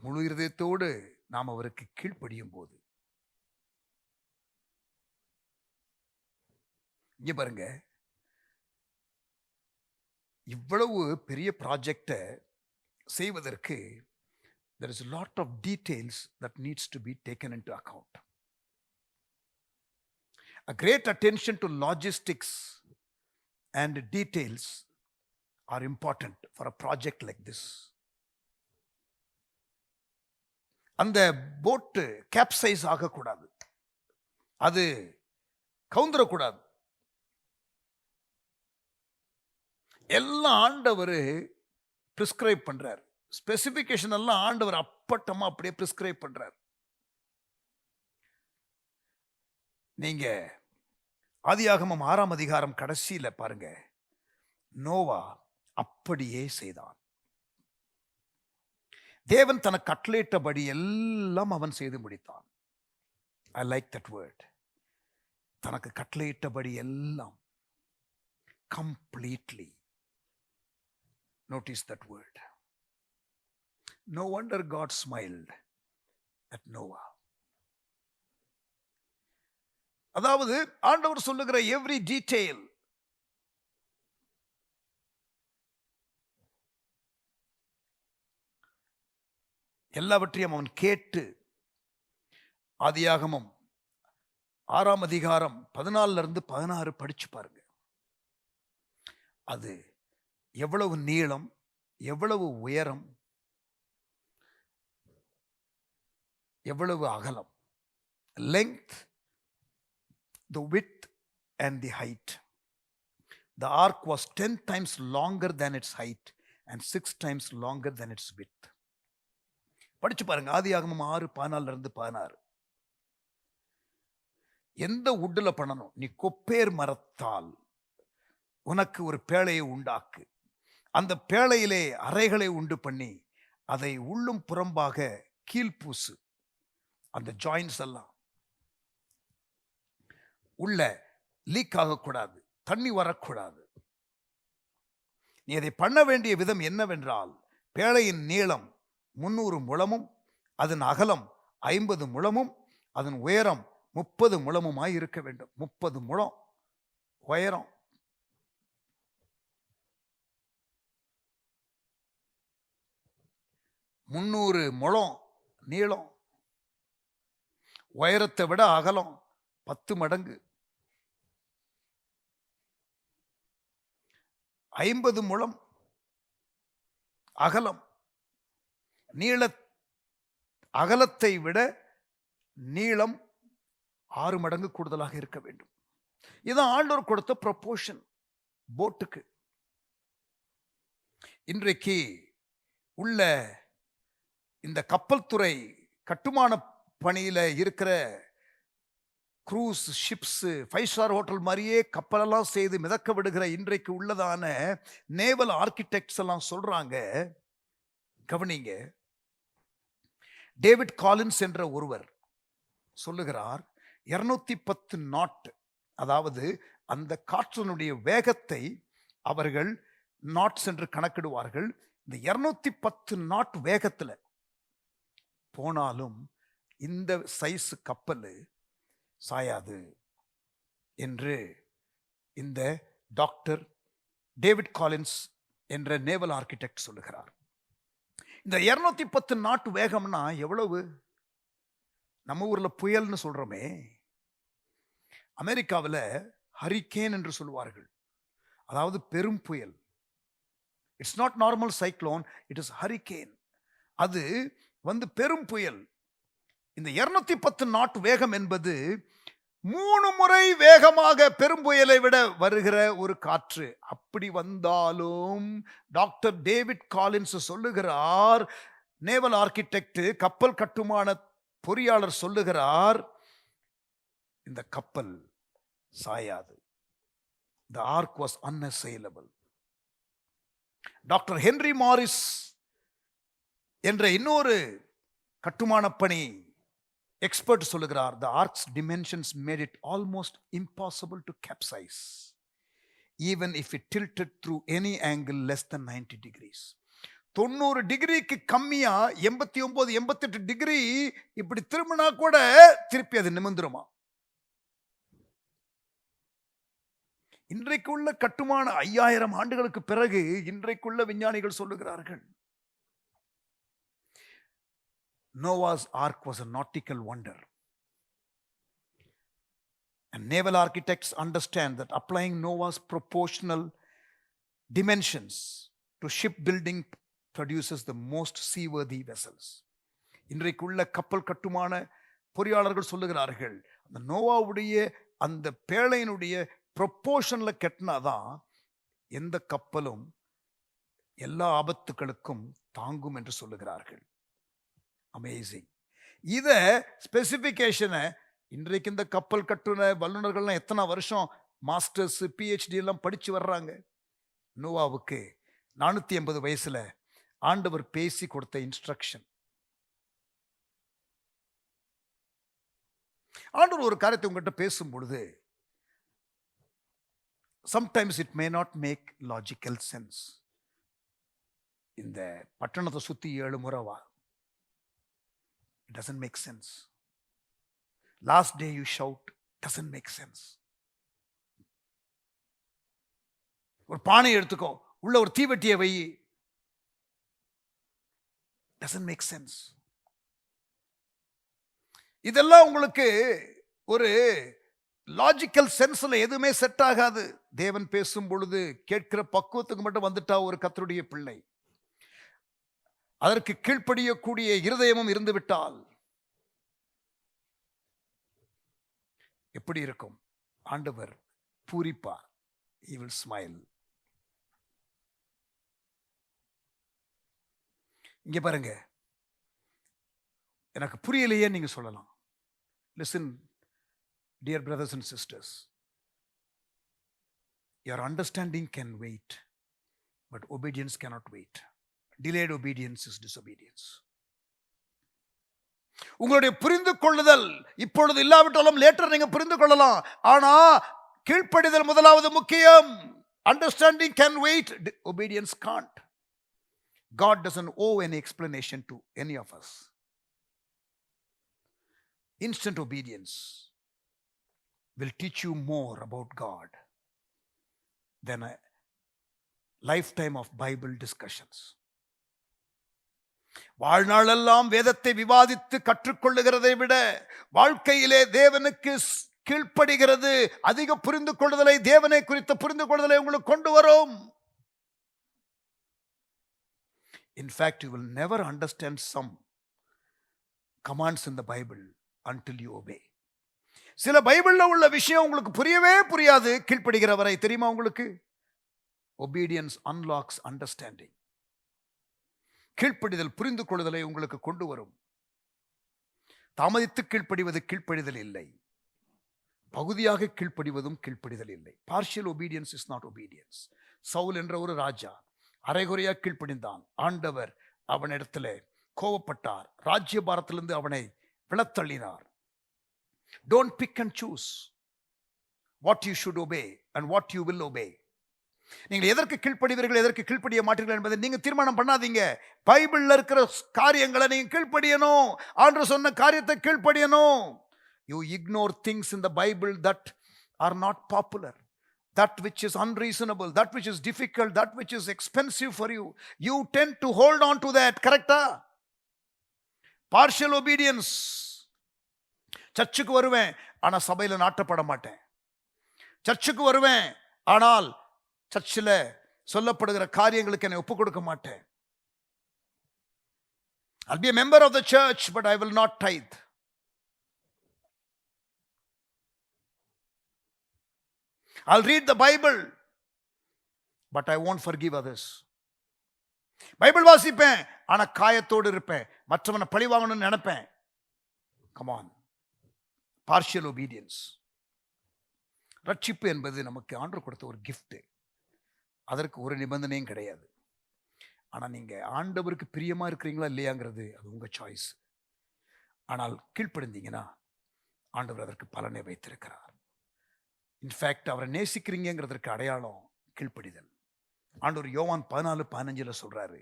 முழு இருதயத்தோடு நாம் அவருக்கு கீழ்ப்படியும் போது. இங்க பாருங்க, இவ்வளவு பெரிய ப்ராஜெக்டை செய்வதற்கு there is a lot of details that needs to be taken into account. A great attention to logistics and details are important for a project like this. அந்த போட் கேப்சைஸ் ஆகக்கூடாது, அது கவுந்துடக்கூடாது. எல்லாம் ஆண்டவர் பிரிஸ்கிரைப் பண்றார். ஸ்பெசிபிகேஷன் எல்லாம் ஆண்டவர் அப்பட்டமா அப்படியே prescribe பண்றார். நீங்க ஆதியாகமம் 6ஆம் அதிகாரம் கடைசியில பாருங்க, நோவா அப்படியே செய்தான். தேவன் தனக்கு கட்டளையிட்டபடி எல்லாம் அவன் செய்து முடித்தான். I like that word. தனக்கு கட்டளையிட்டபடி எல்லாம், completely. Notice that word. No wonder God smiled at Noah. அதாவது ஆண்டவர் சொல்லுகிற every detail, எல்லாவற்றையும் அவன் கேட்டு, ஆதியாகமம் 6ஆம் அதிகாரம் 14-16 படிச்சு பாருங்க. அது எவ்வளவு நீளம், எவ்வளவு உயரம், எவ்வளவு அகலம், length, the width and the height. The ark was 10 times longer than its height and 6 times longer than its width. படிச்சு பாருங்க, ஆதியாகமம் 6:14-16. எந்த உட்டுல பண்ணணும்? நீ கொப்பேர் மரத்தால் உனக்கு ஒரு பேழையை உண்டாக்கு, அந்த பேழையிலே அறைகளை உண்டு பண்ணி அதை உள்ளும் புறம்பாக கீழ்பூசு. அந்த ஜாயின்ஸ் எல்லாம் உள்ள லீக் ஆகக்கூடாது, தண்ணி வரக்கூடாது. நீ அதை பண்ண வேண்டிய விதம் என்னவென்றால், பேழையின் நீளம் 300 முழமும், அதன் அகலம் 50 முழமும், அதன் உயரம் 30 முழமுமாய் இருக்க வேண்டும். 30 முழம் உயரம். முந்நூறு முழம் நீளம், உயரத்தை விட அகலம் 10 மடங்கு. 50 முழம் அகலம். அகலத்தை விட நீளம் 6 மடங்கு கூடுதலாக இருக்க வேண்டும். இதான் ஆண்டவர் கொடுத்த ப்ரொபோஷன் போட்டுக்கு. இன்றைக்கு உள்ள இந்த கப்பல் துறை கட்டுமான பணியில இருக்கிற க்ரூஸ் ஷிப்ஸ், 5 ஸ்டார் ஹோட்டல் மாதிரியே கப்பலெல்லாம் செய்து மிதக்க விடுகிற இன்றைக்கு உள்ளதான நேவல் ஆர்கிடெக்ட்ஸ் எல்லாம் சொல்றாங்க, கவனிங்க, டேவிட் காலின்ஸ் என்ற ஒருவர் சொல்லுகிறார், 210 நாட், அதாவது அந்த காற்றினுடைய வேகத்தை அவர்கள் நாட்ஸ் என்று கணக்கிடுவார்கள். இந்த 210 நாட் வேகத்துல போனாலும் இந்த சைஸ் கப்பல் சாயாது என்று இந்த டாக்டர் டேவிட் காலின்ஸ் என்ற நேவல் ஆர்கிடெக்ட் சொல்லுகிறார். இந்த 210 நாட் வேகம்னா எவ்வளவு? நம்ம ஊர்ல புயல்னு சொல்றோமே, அமெரிக்காவில் ஹரிகேன் என்று சொல்வார்கள், அதாவது பெரும் புயல். It's not normal cyclone, it is hurricane. அது பெரும் புயல். இந்த 210 நாட் வேகம் என்பது 3 முறை வேகமாக பெரும் புயலை விட வருகிற ஒரு காற்று. அப்படி வந்தாலும் டாக்டர் டேவிட் காலின்ஸ் சொல்லுகிறார், நேவல் ஆர்கிடெக்ட், கப்பல் கட்டுமான பொறியாளர் சொல்லுகிறார், இந்த கப்பல் சாயாது. The ark was unassailable. Doctor Henry Morris என்ற இன்னொரு கட்டுமான பணி எக்ஸ்பர்ட் சொல்லுகிறார், the ark's dimensions made it almost impossible to capsize even if it tilted through any angle less than 90 degrees. 90 டிகிரிக்கு கம்மியா 89 88 டிகிரி இப்படி திரும்பினா கூட திருப்பி அது நிமிந்துருமா. இன்றைக்குள்ள கட்டுமான 5000 ஆண்டுகளுக்கு பிறகு இன்றைக்குள்ள விஞ்ஞானிகள் சொல்லுகிறார்கள், Noah's ark was a nautical wonder. And naval architects understand that applying Noah's proportional dimensions to shipbuilding produces the most seaworthy vessels. இன்றைக்குள்ள கப்பல் கட்டுமான பொறியாளர்கள் சொல்லுகிறார்கள், அந்த நோவாவுடைய அந்த பேழையினுடைய ப்ரொப்போர்ஷன்ல கட்டினாதான் எந்த கப்பலும் எல்லா ஆபத்துகளுக்கும் தாங்கும் என்று சொல்லுகிறார்கள். அமேசிங். இத ஸ்பெசிபிகேஷனை இன்றைக்கு இந்த கப்பல் கட்டுன வல்லுநர்கள்லாம் எத்தனை வருஷம் மாஸ்டர்ஸ் PhD எல்லாம் படிச்சு வர்றாங்க. நோவாவுக்கு 480 வயசுல ஆண்டவர் பேசி கொடுத்த இன்ஸ்ட்ரக்ஷன். ஆண்டவர் ஒரு காரியத்தை உங்ககிட்ட பேசும் பொழுது sometimes it may not make logical sense. இந்த பட்டணத்தை சுத்தி 7 முறை வா, it doesn't make sense. Last day you shout, doesn't make sense. ஒரு பானை எடுத்துக்கோ, உள்ள ஒரு தீவெட்டியை வை, doesn't make sense. இதெல்லாம் உங்களுக்கு ஒரு லாஜிக்கல் சென்ஸ்ல எதுவுமே செட் ஆகாது. தேவன் பேசும் பொழுது கேட்கிற பக்குவத்துக்கு மட்டும் வந்துட்டா ஒரு கர்த்தருடைய பிள்ளை, அதற்கு கீழ்ப்படியக்கூடிய இருதயமும் இருந்து விட்டால் எப்படி இருக்கும்? ஆண்டவர் பூரிப்பார். He will smile. இங்க பாருங்க, எனக்கு புரியலையே நீங்க சொல்லலாம். Listen, dear brothers and sisters, your understanding can wait, but obedience cannot wait. Delayed obedience is disobedience. உங்களுடைய புரிந்து கொள்ளுதல் இப்பொழுது இல்லாவிட்டாலும் லேட்டர் நீங்க புரிந்து கொள்ளலாம். ஆனா கீழ்ப்படிதல் முதலாவது முக்கியம். Understanding can wait, obedience can't. God doesn't owe any explanation to any of us. Instant obedience will teach you more about God than a lifetime of Bible discussions. வாழ்நாளெல்லாம் வேதத்தை விவாதித்து கற்றுக்கொள்ளுகிறதை விட வாழ்க்கையிலே தேவனுக்கு கீழ்ப்படுகிறது அதிக புரிந்து கொள்ளுதலை, தேவனை குறித்த புரிந்து கொள்ளுதலை உங்களுக்கு கொண்டு வரும். In fact, you will never understand some commands in the Bible until you obey. சில பைபிள்ல உள்ள விஷயம் உங்களுக்கு புரியவே புரியாது கீழ்ப்படுகிற வரை. தெரியுமா உங்களுக்கு? obedience unlocks understanding. கீழ்ப்படிதல் புரிந்து கொள்ளுதலை உங்களுக்கு கொண்டு வரும். தாமதித்து கீழ்ப்படிவது கீழ்ப்படிதல் இல்லை, பகுதியாக கீழ்ப்படிவதும் கீழ்ப்படிதல் இல்லை. Partial obedience is not obedience. Saul என்ற ஒரு ராஜா அரைகுறையா கீழ்ப்படிந்தான். ஆண்டவர் அவனிடத்துல கோபப்பட்டார், ராஜ்ய பாரத்திலிருந்து அவனை விளத்தள்ளினார். Don't pick and choose what you should obey and what you will obey. நீங்கள் எதற்கு கீழ்ப்படிவீர்கள், எதற்கு கீழ்ப்படிய மாட்டீர்கள் என்பதை நீங்க தீர்மானம் பண்ணாதீங்க. பைபிள்ல இருக்கிற காரியங்களை நீங்க கீழ்ப்படியணும். ஆண்டவர் சொன்ன காரியத்தை கீழ்ப்படியணும். You ignore things in the Bible that are not popular, that which is unreasonable, that which is difficult, that which is expensive for you. You tend to hold on to that. கரெக்டா? partial obedience. சர்ச்சுக்கு வருவேன், ஆனா சபையில நாட்டப்பட மாட்டேன். சர்ச்சுக்கு வருவேன், ஆனால் சர்ச்சில் சொல்லப்படுகிற காரியங்களுக்கு என்னை ஒப்புக் கொடுக்க மாட்டேன். I'll be a member of the church, but I will not tithe. I'll read the Bible, but I won't forgive others. Bible வாசிப்பேன், ஆனா காயத்தோடு இருப்பேன், மற்றவனை பழி வாங்கணும்னு நினைப்பேன். Come on. partial obedience. ரட்சிப்பு என்பது நமக்கு ஆண்டவர் கொடுத்த ஒரு gift. அதற்கு ஒரு நிபந்தனையும் கிடையாது. ஆனா நீங்க ஆண்டவருக்கு பிரியமா இருக்கிறீங்களா இல்லையாங்கிறது அது உங்க சாய்ஸ். ஆனால் கீழ்ப்படிந்தீங்கன்னா ஆண்டவர் அதற்கு பலனை வைத்திருக்கிறார். இன்ஃபேக்ட் அவரை நேசிக்கிறீங்கிறதற்கு அடையாளம் கீழ்ப்படிதல். ஆண்டவர் யோவான் 14:15 சொல்றாரு,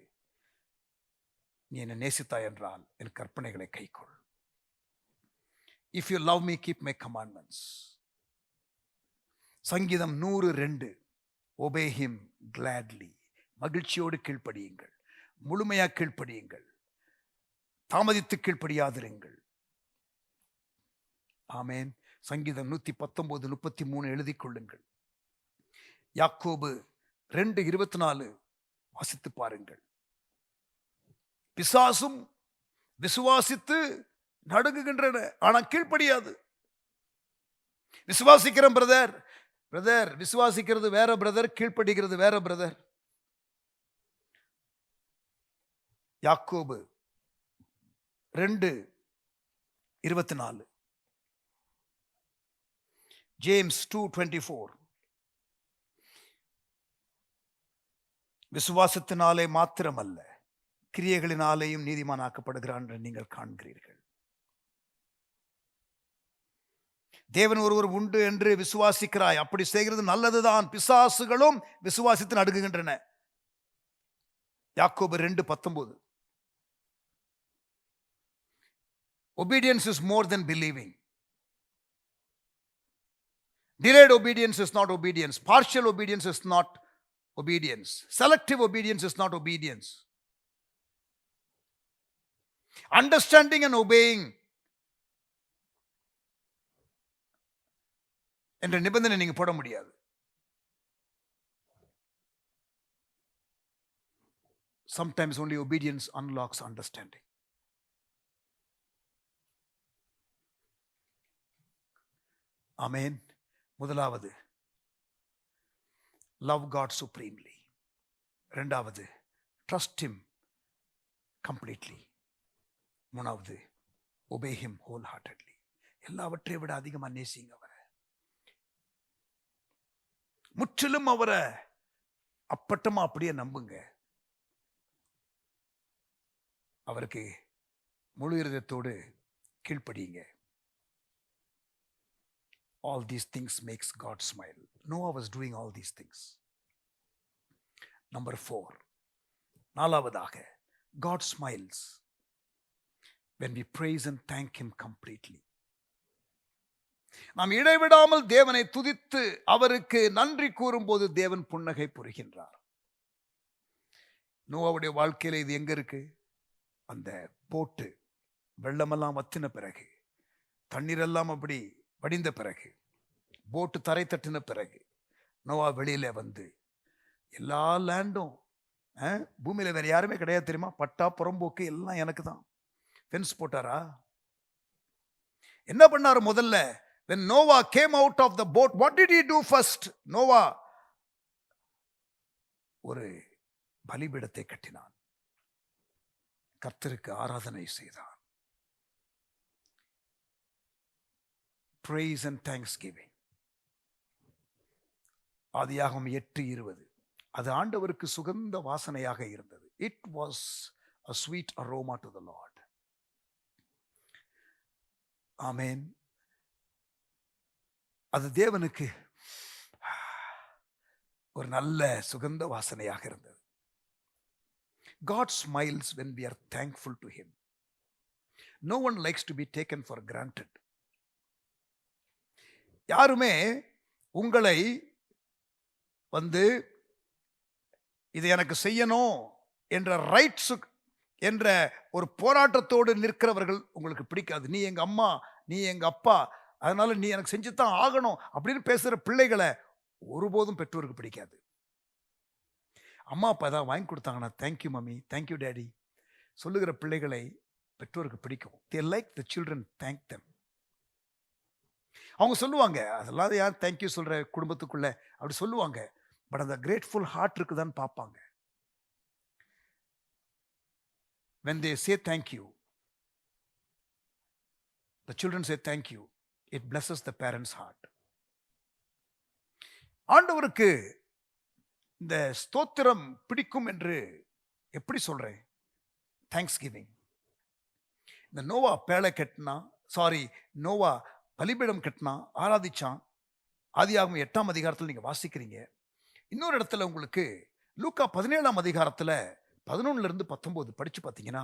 நீ என்னை நேசித்தாய் என்றால் என் கற்பனைகளை கைக்கொள். If you love me, keep my commandments. சங்கீதம் 102, obey him gladly. மகிழ்ச்சியோடு கீழ்ப்படியுங்கள், முழுமையா கீழ்ப்படியுங்கள், தாமதித்து கீழ்ப்படியாதிருங்கள். ஆமென். சங்கீதம் 119:33 எழுதிக் கொள்ளுங்கள். யாக்கோபு 2:24 வாசித்து பாருங்கள். பிசாசும் விசுவாசித்து நடுங்குகின்றன, ஆனா கீழ்ப்படியாது. விசுவாசிக்கிற பிரதர் விசுவாசிக்கிறது வேற பிரதர், கீழ்ப்படிக்கிறது வேற பிரதர். யாக்கோபு 2:24, ஜேம்ஸ் 2:24. விசுவாசத்தினாலே மாத்திரமல்ல கிரியைகளினாலேயும் நீதிமானாக்கப்படுகிறான் என்று நீங்கள் காண்கிறீர்கள். தேவன் ஒருவர் உண்டு என்று விசுவாசிக்கிறாய், அப்படி செய்கிறது நல்லதுதான். பிசாசுகளும் விசுவாசித்து நடுங்குகின்றன. யாக்கோபு 2:19. Obedience is more than believing. Delayed obedience is not obedience. Partial obedience is not obedience. Selective obedience is not obedience. Understanding and obeying என்ற நிபந்தனை நீங்க போட முடியாது. Sometimes only obedience unlocks understanding. ஆமென். முதலாவது, love God supremely. இரண்டாவது, trust him completely. மூணாவது, obey him wholeheartedly. எல்லாவற்றை விட அதிகமா நேசிங்க அவரை. முற்றிலும் அவரை அப்பட்டமா அப்படியே நம்புங்க. அவருக்கு முழு இருதயத்தோடு கீழ்ப்படியுங்க. All these things makes God smile. Noah was doing all these things. Number 4, நாலாவதாக, God smiles when we praise and thank him completely. நாம் இடைவிடாமல் தேவனை துதித்து அவருக்கு நன்றி கூறும்போது தேவன் புன்னகை புரிகின்றார். நோவாவுடைய வாழ்க்கையில இது எங்க இருக்கு? அந்த போட்டு வெள்ளமெல்லாம் வத்தின பிறகு, தண்ணீரெல்லாம் அப்படி வடிந்த பிறகு, போட்டு தரை தட்டின பிறகு, நோவா வெளியில வந்து எல்லா லேண்டும், பூமியில வேற யாருமே கிடையாது தெரியுமா, பட்டா புறம்போக்கு எல்லாம் எனக்கு தான். ஃபென்ஸ் போட்டாரா? என்ன பண்ணாரு? முதல்ல when Noah came out of the boat, what did he do first? Noah ஒரு பலிபீடத்தை கட்டினான், கர்த்தருக்கு ஆராதனை செய்தான். Praise and thanksgiving. ஆதியாகமம் 8:20. அது ஆண்டவருக்கு சுகந்த வாசனையாக இருந்தது. It was a sweet aroma to the Lord. Amen. அது தேவனுக்கு ஒரு நல்ல சுகந்த வாசனையாக இருந்தது. God smiles when we are thankful to him. No one likes to be taken for granted. யாருமே உங்களை இது எனக்கு செய்யணும் என்ற ரைட்ஸ் என்ற ஒரு போராட்டத்தோடு நிற்கிறவர்கள் உங்களுக்கு பிடிக்காது. நீ எங்க அம்மா, நீ எங்க அப்பா, அதனால நீ எனக்கு செஞ்சுதான் ஆகணும் அப்படின்னு பேசுற பிள்ளைகளை ஒருபோதும் பெற்றோருக்கு பிடிக்காது. அம்மா அப்பா ஏதாவது வாங்கி கொடுத்தாங்கன்னா தேங்க்யூ மம்மி, தேங்க்யூ டேடி சொல்லுகிற பிள்ளைகளை பெற்றோருக்கு பிடிக்கும். they like the children thank them. அவங்க சொல்லுவாங்க, அதெல்லாம் யார் தேங்க்யூ சொல்ற குடும்பத்துக்குள்ள அப்படி சொல்லுவாங்க. பட் அந்த கிரேட்ஃபுல் ஹார்ட் இருக்குதான்னு பார்ப்பாங்க. when they say thank you, the children say thank you, it blesses the parents' heart. ஆண்டவருக்கு இந்த ஸ்தோத்திரம் பிடிக்கும் என்று எப்படி சொல்றேன்? Thanks giving. இந்த நோவா பேழை கட்டினா, நோவா பலிபீடம் கட்டினா, ஆராதிச்சான். ஆதியாகமம் 8ஆம் அதிகாரத்தில் நீங்க வாசிக்கிறீங்க. இன்னொரு இடத்துல உங்களுக்கு லூக்கா 17ஆம் அதிகாரத்தில் 11-19 படிச்சு பார்த்தீங்கன்னா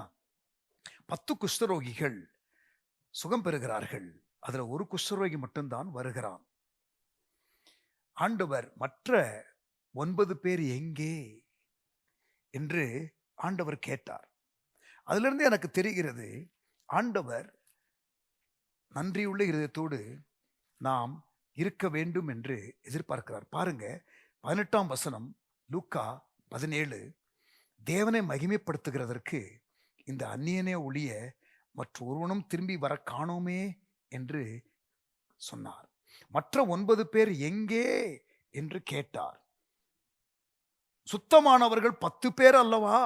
10 குஷ்டரோகிகள் சுகம் பெறுகிறார்கள். அதுல ஒரு குஷ்டரோகி மட்டும்தான் வருகிறான். ஆண்டவர் மற்ற 9 பேர் எங்கே என்று ஆண்டவர் கேட்டார். அதிலிருந்து எனக்கு தெரிகிறது, ஆண்டவர் நன்றியுள்ள இருதயத்தோடு நாம் இருக்க வேண்டும் என்று எதிர்பார்க்கிறார். பாருங்க 18ஆம் வசனம், லூக்கா 17. தேவனை மகிமைப்படுத்துகிறதற்கு இந்த அந்நியனே ஒழிய மற்ற ஒருவனும் திரும்பி வர காணோமே என்று சொன்னார். மற்ற 9 பேர் எங்கே என்று கேட்டார். சுத்தமானவர்கள் 10 பேர் அல்லவா?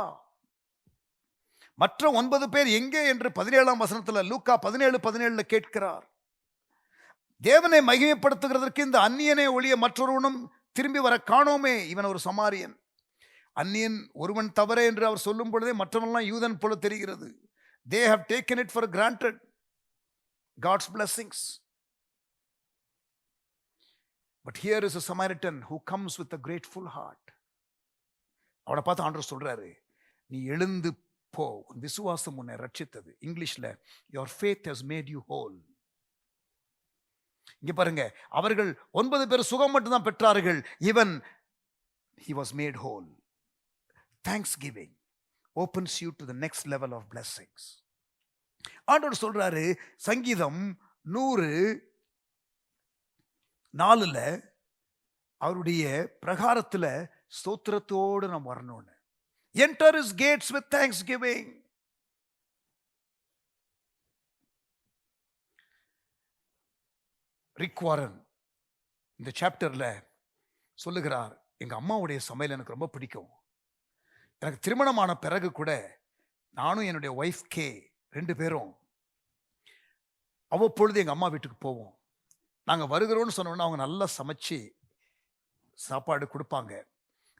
மற்ற 9 பேர் எங்கே என்று 17ஆம் வசனத்தில் லூக்கா 17:17 கேட்கிறார். தேவனை மகிமைப்படுத்துகிறதற்கு இந்த அந்நியனே ஒழிய மற்றொருவனும் திரும்பி வர காணோமே. இவன் ஒரு சமாரியன், அந்நியன் ஒருவன் தவிர என்று அவர் சொல்லும் பொழுதே மற்றவன்லாம் யூதன் போல தெரிகிறது. They have taken it for granted, God's blessings. But here is a Samaritan who comes with a grateful heart. அவனை பார்த்து ஆண்டவர் சொல்றாரு, நீ எழுந்து போ, உன் விசுவாசம் உன்னை ரட்சித்தது. இங்கிலீஷ்ல your faith has made you whole. இங்க பாருங்க, அவர்கள் 9 பேர் சுகம் மட்டும்தான் பெற்றார்கள். இவன் he was made whole. Thanksgiving opens you to the next level of blessings. ஆண்டவர் சொல்றாரு சங்கீதம் 104 அவருடைய பிரகாரத்துல ஸ்தோத்திரத்தோடு நாம் வரணும்னு. Enter his gates with thanksgiving. Rick Warren இந்த சாப்டர்ல சொல்லுகிறார், எங்க அம்மாவுடைய சமையல் எனக்கு ரொம்ப பிடிக்கும். எனக்கு திருமணமான பிறகு கூட நானும் என்னுடைய ஒய்ஃப் கே 2 பேரும் அவ்வப்பொழுது எங்கள் அம்மா வீட்டுக்கு போவோம். நாங்கள் வருகிறோன்னு சொன்னோன்னா அவங்க நல்லா சமைச்சு சாப்பாடு கொடுப்பாங்க.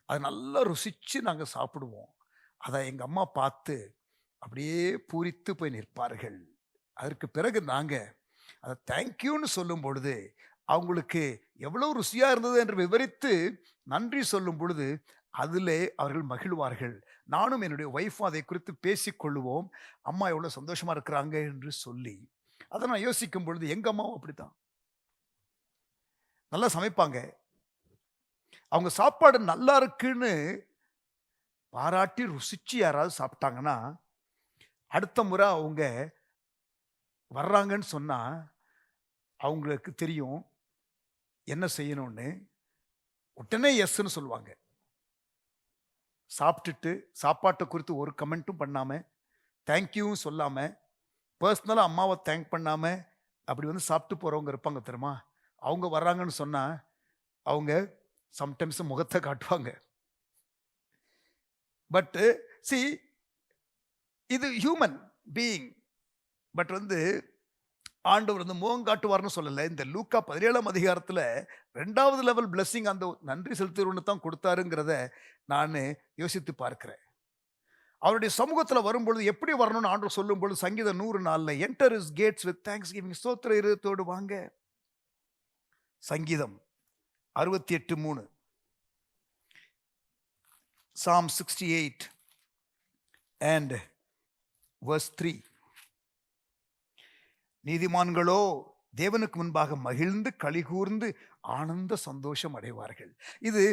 அதை நல்லா ருசித்து நாங்கள் சாப்பிடுவோம். அதை எங்கள் அம்மா பார்த்து அப்படியே பூரித்து போய் நிற்பார்கள். அதற்கு பிறகு நாங்கள் அதை தேங்க்யூன்னு சொல்லும் பொழுது அவங்களுக்கு எவ்வளோ ருசியாக இருந்தது என்று விவரித்து நன்றி சொல்லும் பொழுது அதிலே அவர்கள் மகிழ்வார்கள். நானும் என்னுடைய ஒய்ஃபும் அதை குறித்து பேசிக்கொள்ளுவோம். அம்மா எவ்வளோ சந்தோஷமாக இருக்கிறாங்க என்று சொல்லி அதை நான் யோசிக்கும் பொழுது எங்கள் அம்மாவும் அப்படித்தான் நல்லா சமைப்பாங்க. அவங்க சாப்பாடு நல்லா இருக்குன்னு பாராட்டி ருசிச்சு யாராவது சாப்பிட்டாங்கன்னா அடுத்த முறை அவங்க வர்றாங்கன்னு சொன்னால் அவங்களுக்கு தெரியும் என்ன செய்யணும்னு. உடனே எஸ்ன்னு சொல்லுவாங்க. சாப்பிட்டுட்டு சாப்பாட்டை குறித்து ஒரு கமெண்ட்டும் பண்ணாமல், தேங்க்யூவும் சொல்லாமல், பர்சனலாக அம்மாவை தேங்க் பண்ணாமல் அப்படி வந்து சாப்பிட்டு போறவங்க இருப்பாங்க தெரியுமா? அவங்க வர்றாங்கன்னு சொன்னா, அவங்க சம்டைம்ஸ் முகத்த காட்டுவாங்க. பட் சி இது ஹியூமன் பீயிங். பட் வந்து ஆண்டவர் வந்து முகம் காட்டுவார்ன்னு சொல்லல. இந்த லூக்கா 17ஆம் அதிகாரத்துல 2வது லெவல் பிளெஸ்ஸிங் அந்த நன்றி செலுத்துறவனுக்கு தான் கொடுத்தாருங்கிறத நானு யோசித்து பார்க்கிறேன். அவருடைய சமூகத்துல வரும்பொழுது எப்படி வரணும்னு ஆண்டவர் சொல்லும்பொழுது சங்கீதம் 104ல enter his gates with thanksgiving, ஸ்தோத்திர இருதயத்தோடு வாங்க. சங்கீதம் 68:3, Psalm 68 and verse 3. நீதிமான்களோ தேவனுக்கு முன்பாக மகிழ்ந்து களிகூர்ந்து ஆனந்த சந்தோஷம் அடைவார்கள். இது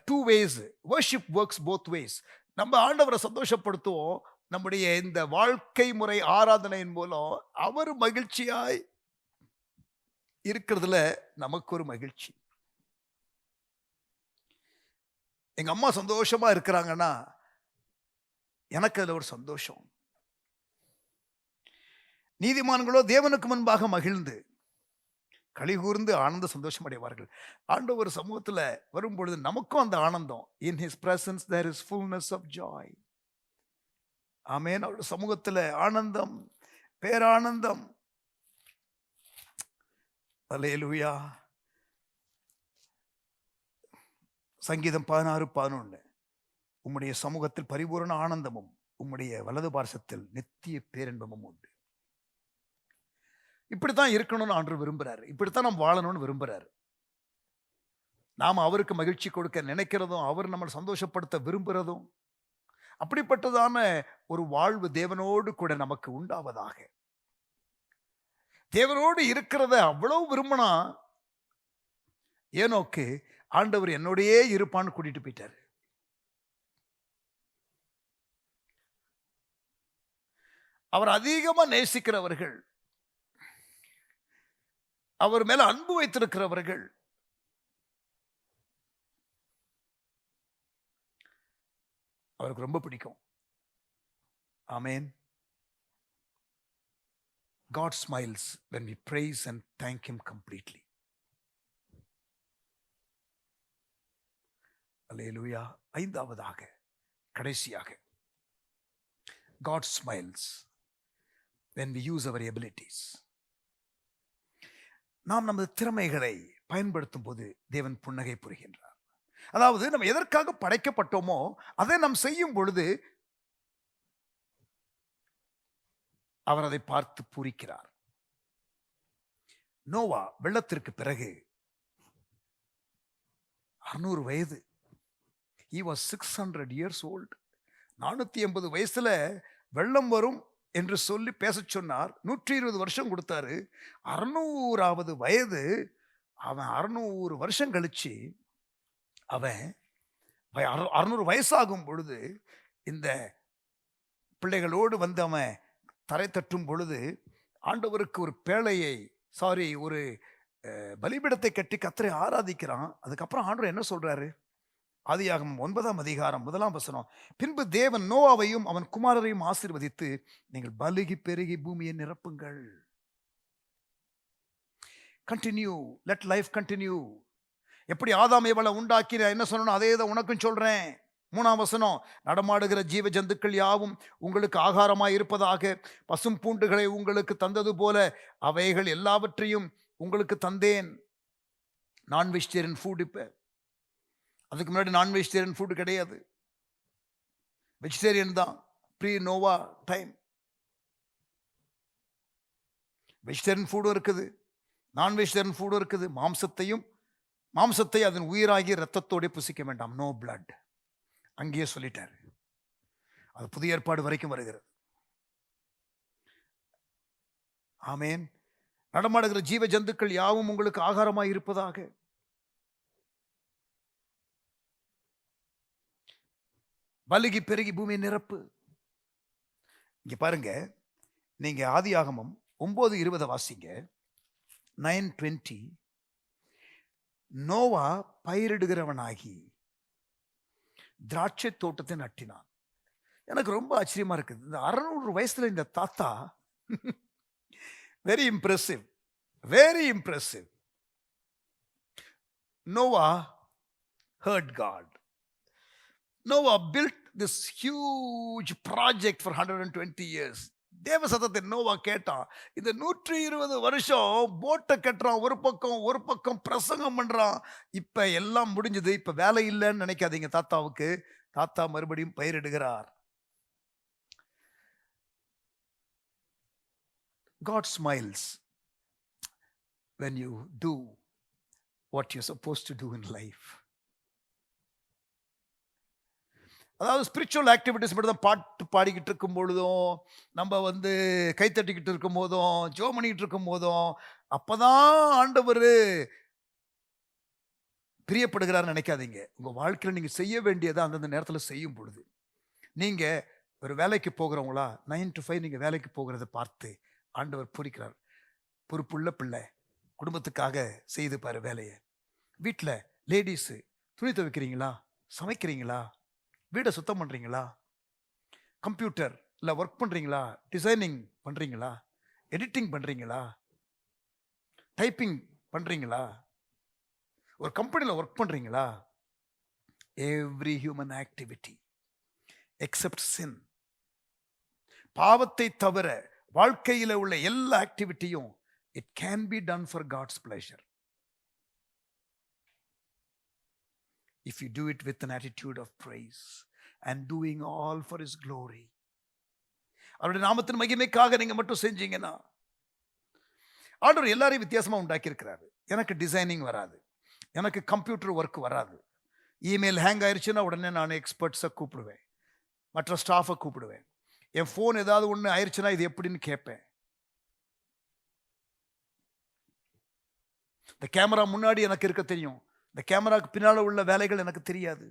two ways. Worship works both ways. நம்ம ஆண்டவரை சந்தோஷப்படுத்துவோம். நம்முடைய இந்த வாழ்க்கை முறை ஆராதனையின் மூலம் அவர் மகிழ்ச்சியாய் இருக்கிறதுல நமக்கு ஒரு மகிழ்ச்சி. எங்க அம்மா சந்தோஷமா இருக்கிறாங்கன்னா எனக்கு அதுல ஒரு சந்தோஷம். நீதிமான்களோ தேவனுக்கு முன்பாக மகிழ்ந்து களிகூர்ந்து ஆனந்த சந்தோஷம் அடைவார்கள். ஆண்டவர் சமூகத்துல வரும்பொழுது நமக்கும் அந்த ஆனந்தம். In his presence there is fullness of joy. Amen. அவருடைய சமூகத்துல ஆனந்தம், பேரானந்தம். அல்லேலூயா. சங்கீதம் 16:11, உம்முடைய சமூகத்தில் பரிபூரண ஆனந்தமும் உம்முடைய வலது பார்சத்தில் நித்திய பேரின்பமும் உண்டு. இப்படித்தான் இருக்கணும்னு ஆண்டவர் விரும்புறாரு. இப்படித்தான் நாம் வாழணும்னு விரும்புறாரு. நாம அவருக்கு மகிழ்ச்சி கொடுக்க நினைக்கிறதும் அவர் நம்மளை சந்தோஷப்படுத்த விரும்புறதும் அப்படிப்பட்டதான ஒரு வாழ்வு தேவனோடு கூட நமக்கு உண்டாவதாக. தேவனோடு இருக்கிறத அவ்வளவு விரும்பினா ஏனோக்கு ஆண்டவர் என்னோடையே இருப்பான்னு கூட்டிட்டு போயிட்டாரு. அவர் அதிகமா நேசிக்கிறவர்கள், அவர் மேல அன்பு வைத்திருக்கிறவர்கள் அவருக்கு ரொம்ப பிடிக்கும். ஆமென். God smiles when we praise and thank him completely. அல்லேலூயா. 5வதாக கடைசியாக God smiles when we use our abilities. நாம் நமது திறமைகளை பயன்படுத்தும் போது தேவன் புன்னகை புரிகின்றார். அதாவது நம்ம எதற்காக படைக்கப்பட்டோமோ அதை நாம் செய்யும் பொழுது அவர் அதை பார்த்து பூரிக்கிறார். நோவா வெள்ளத்திற்கு பிறகு 600 வயது. he was 600 years old. 480 வயசுல வெள்ளம் வரும் என்று சொல்லி பேச சொன்னார். 120 வருஷம் கொடுத்தாரு. 600வது வயது. அவன் 600 வருஷம் கழிச்சு அவன் 600 வயசாகும் பொழுது இந்த பிள்ளைகளோடு வந்து அவன் தரை தட்டும் பொழுது ஆண்டவருக்கு ஒரு பேழையை ஒரு பலிபீடத்தை கட்டி கர்த்தரை ஆராதிக்கிறான். அதுக்கப்புறம் ஆண்டவர் என்ன சொல்றாரு? ஆதியாகமம் 9ஆம் அதிகாரம் 1ஆம் வசனம். பின்பு தேவன் நோவாவையும் அவன் குமாரரையும் ஆசீர்வதித்து நீங்கள் பலுகி பெருகி பூமியை நிரப்புங்கள். Continue, let life continue. எப்படி ஆதாம் ஏவாளை உண்டாக்கி என்ன சொல்லணும் அதே தான் உனக்கும் சொல்றேன். 3ஆம் வசனம். நடமாடுகிற ஜீவ ஜந்துக்கள் யாவும் உங்களுக்கு ஆகாரமாய் இருப்பதாக, பசும் பூண்டுகளை உங்களுக்கு தந்தது போல அவைகள் எல்லாவற்றையும் உங்களுக்கு தந்தேன். நான் வெஜிடேரியன் ஃபுட். இப்ப அதுக்கு முன்னாடி நான் வெஜிடேரியன் ஃபுட் கிடையாது, வெஜிடேரியன் தான். ப்ரீ நோவா டைம் வெஜிடேரியன் ஃபுட்டும் இருக்குது, நான் வெஜிடேரியன் ஃபுட்டும் இருக்குது. மாம்சத்தை அதன் உயிராகி ரத்தத்தோட புசிக்க வேண்டாம். No blood. அங்கேயே சொல்லிட்டாரு. அது புதிய ஏற்பாடு வரைக்கும் வருகிறது. ஆமேன். நடமாடுகிற ஜீவ ஜந்துக்கள் யாவும் உங்களுக்கு ஆகாரமாய் இருப்பதாக. பலுகி பெருகி பூமியை நிரப்பு. இங்க பாருங்க, நீங்க ஆதியாகமம் 9:20 வாசிங்க. 9:20. நோவா பயிரிடுகிறவனாகி திராட்சை தோட்டத்தை நட்டினான். எனக்கு ரொம்ப ஆச்சரியமா இருக்குது. இந்த 600 வயசுல இந்த தாத்தா very impressive. Very impressive. Noah heard God. Noah built this huge project for 120 years. தேவ சத்தத்தை நோவா கேட்டான். இந்த 120 வருஷம் போட்டை கட்டுறான், ஒரு பக்கம் பிரசங்கம் பண்றான். இப்ப எல்லாம் முடிஞ்சது, இப்ப வேலை இல்லைன்னு நினைக்காதீங்க தாத்தாவுக்கு. தாத்தா மறுபடியும் பயிரிடுகிறார். God smiles when you do what you're supposed to do in life. அதாவது ஸ்பிரிச்சுவல் ஆக்டிவிட்டிஸ் மட்டும் தான் பாட்டு பாடிக்கிட்டு இருக்கும் பொழுதும், நம்ம கைத்தட்டிக்கிட்டு இருக்கும் போதும், ஜோ பண்ணிக்கிட்டு இருக்கும் போதும், அப்பதான் ஆண்டவர் பிரியப்படுகிறார் நினைக்காதீங்க. உங்க வாழ்க்கையில் நீங்க செய்ய வேண்டியதை அந்தந்த நேரத்தில் செய்யும் பொழுது, நீங்க ஒரு வேலைக்கு போகிறவங்களா 9 to 5 நீங்க வேலைக்கு போகிறத பார்த்து ஆண்டவர் பூரிக்கிறார். பொறுப்புள்ள பிள்ளை, குடும்பத்துக்காக செய்து பாரு வேலையை. வீட்டில் லேடிஸு துணி துவைக்கிறீங்களா, சமைக்கிறீங்களா, வீடை சுத்தம் பண்ணுறீங்களா, கம்ப்யூட்டர் இல்லை ஒர்க் பண்ணுறீங்களா, டிசைனிங் பண்ணுறீங்களா, எடிட்டிங் பண்ணுறீங்களா, டைப்பிங் பண்ணுறீங்களா, ஒரு கம்பெனியில் ஒர்க் பண்ணுறீங்களா, every human activity except sin, பாவத்தை தவிர வாழ்க்கையில் உள்ள எல்லா ஆக்டிவிட்டியும் it can be done for God's pleasure. If you do it with an attitude of praise and doing all for His glory, அவருடைய நாமத்தின் மகிமைக்காக நீங்க மட்டும் செஞ்சீங்கன்னா, ஆண்டவர் எல்லாரையும் வித்தியாசமா உண்டாக்கி இருக்கிறாரு. எனக்கு டிசைனிங் வராது, எனக்கு கம்ப்யூட்டர் ஒர்க் வராது. இமெயில் ஹேங் ஆயிடுச்சுன்னா உடனே நான் எக்ஸ்பர்ட்ஸை கூப்பிடுவேன், மற்ற ஸ்டாஃபை கூப்பிடுவேன். என் ஃபோன் ஏதாவது ஒன்று ஆயிடுச்சுன்னா இது எப்படின்னு கேட்பேன். இந்த கேமரா முன்னாடி எனக்கு இருக்க தெரியும், இந்த கேமராக்கு பின்னால உள்ள வேலைகள் எனக்கு தெரியாது.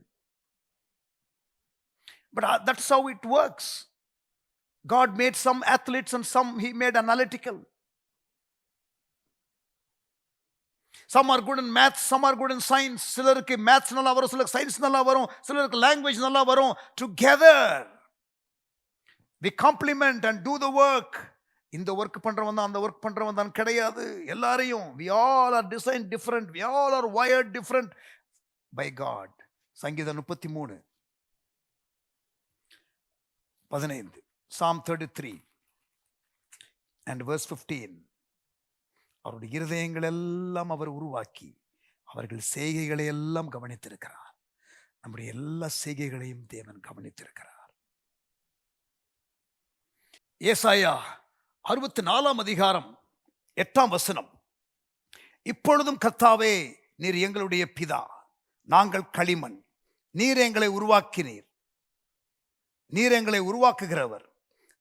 But that's how it works. God made some athletes and some He made analytical. Some are good in maths, some are good in science. சிலருக்கு மேத்ஸ் நல்லா வரும், சிலருக்கு சயின்ஸ் நல்லா வரும், சிலருக்கு லாங்குவேஜ் நல்லா வரும். Together we complement and do the work. இந்த ஒர்க் பண்றவன் தான் அந்த ஒர்க் பண்றவன் தான் கிடையாது. எல்லாரையும் we all are designed different, we all are wired different by God. சங்கீதம் 33:15, Psalm 33 and verse 15. அவருடைய இருதயங்கள் எல்லாம் அவர் உருவாக்கி அவர்கள் செய்கைகளை எல்லாம் கவனித்திருக்கிறார். நம்முடைய எல்லா செய்கைகளையும் தேவன் கவனித்திருக்கிறார். ஏசாயா 64:8, இப்பொழுதும் கர்த்தாவே நீர் எங்களுடைய பிதா, நாங்கள் களிமண், நீர் எங்களை உருவாக்கினீர், நீர் எங்களை உருவாக்குகிறவர்,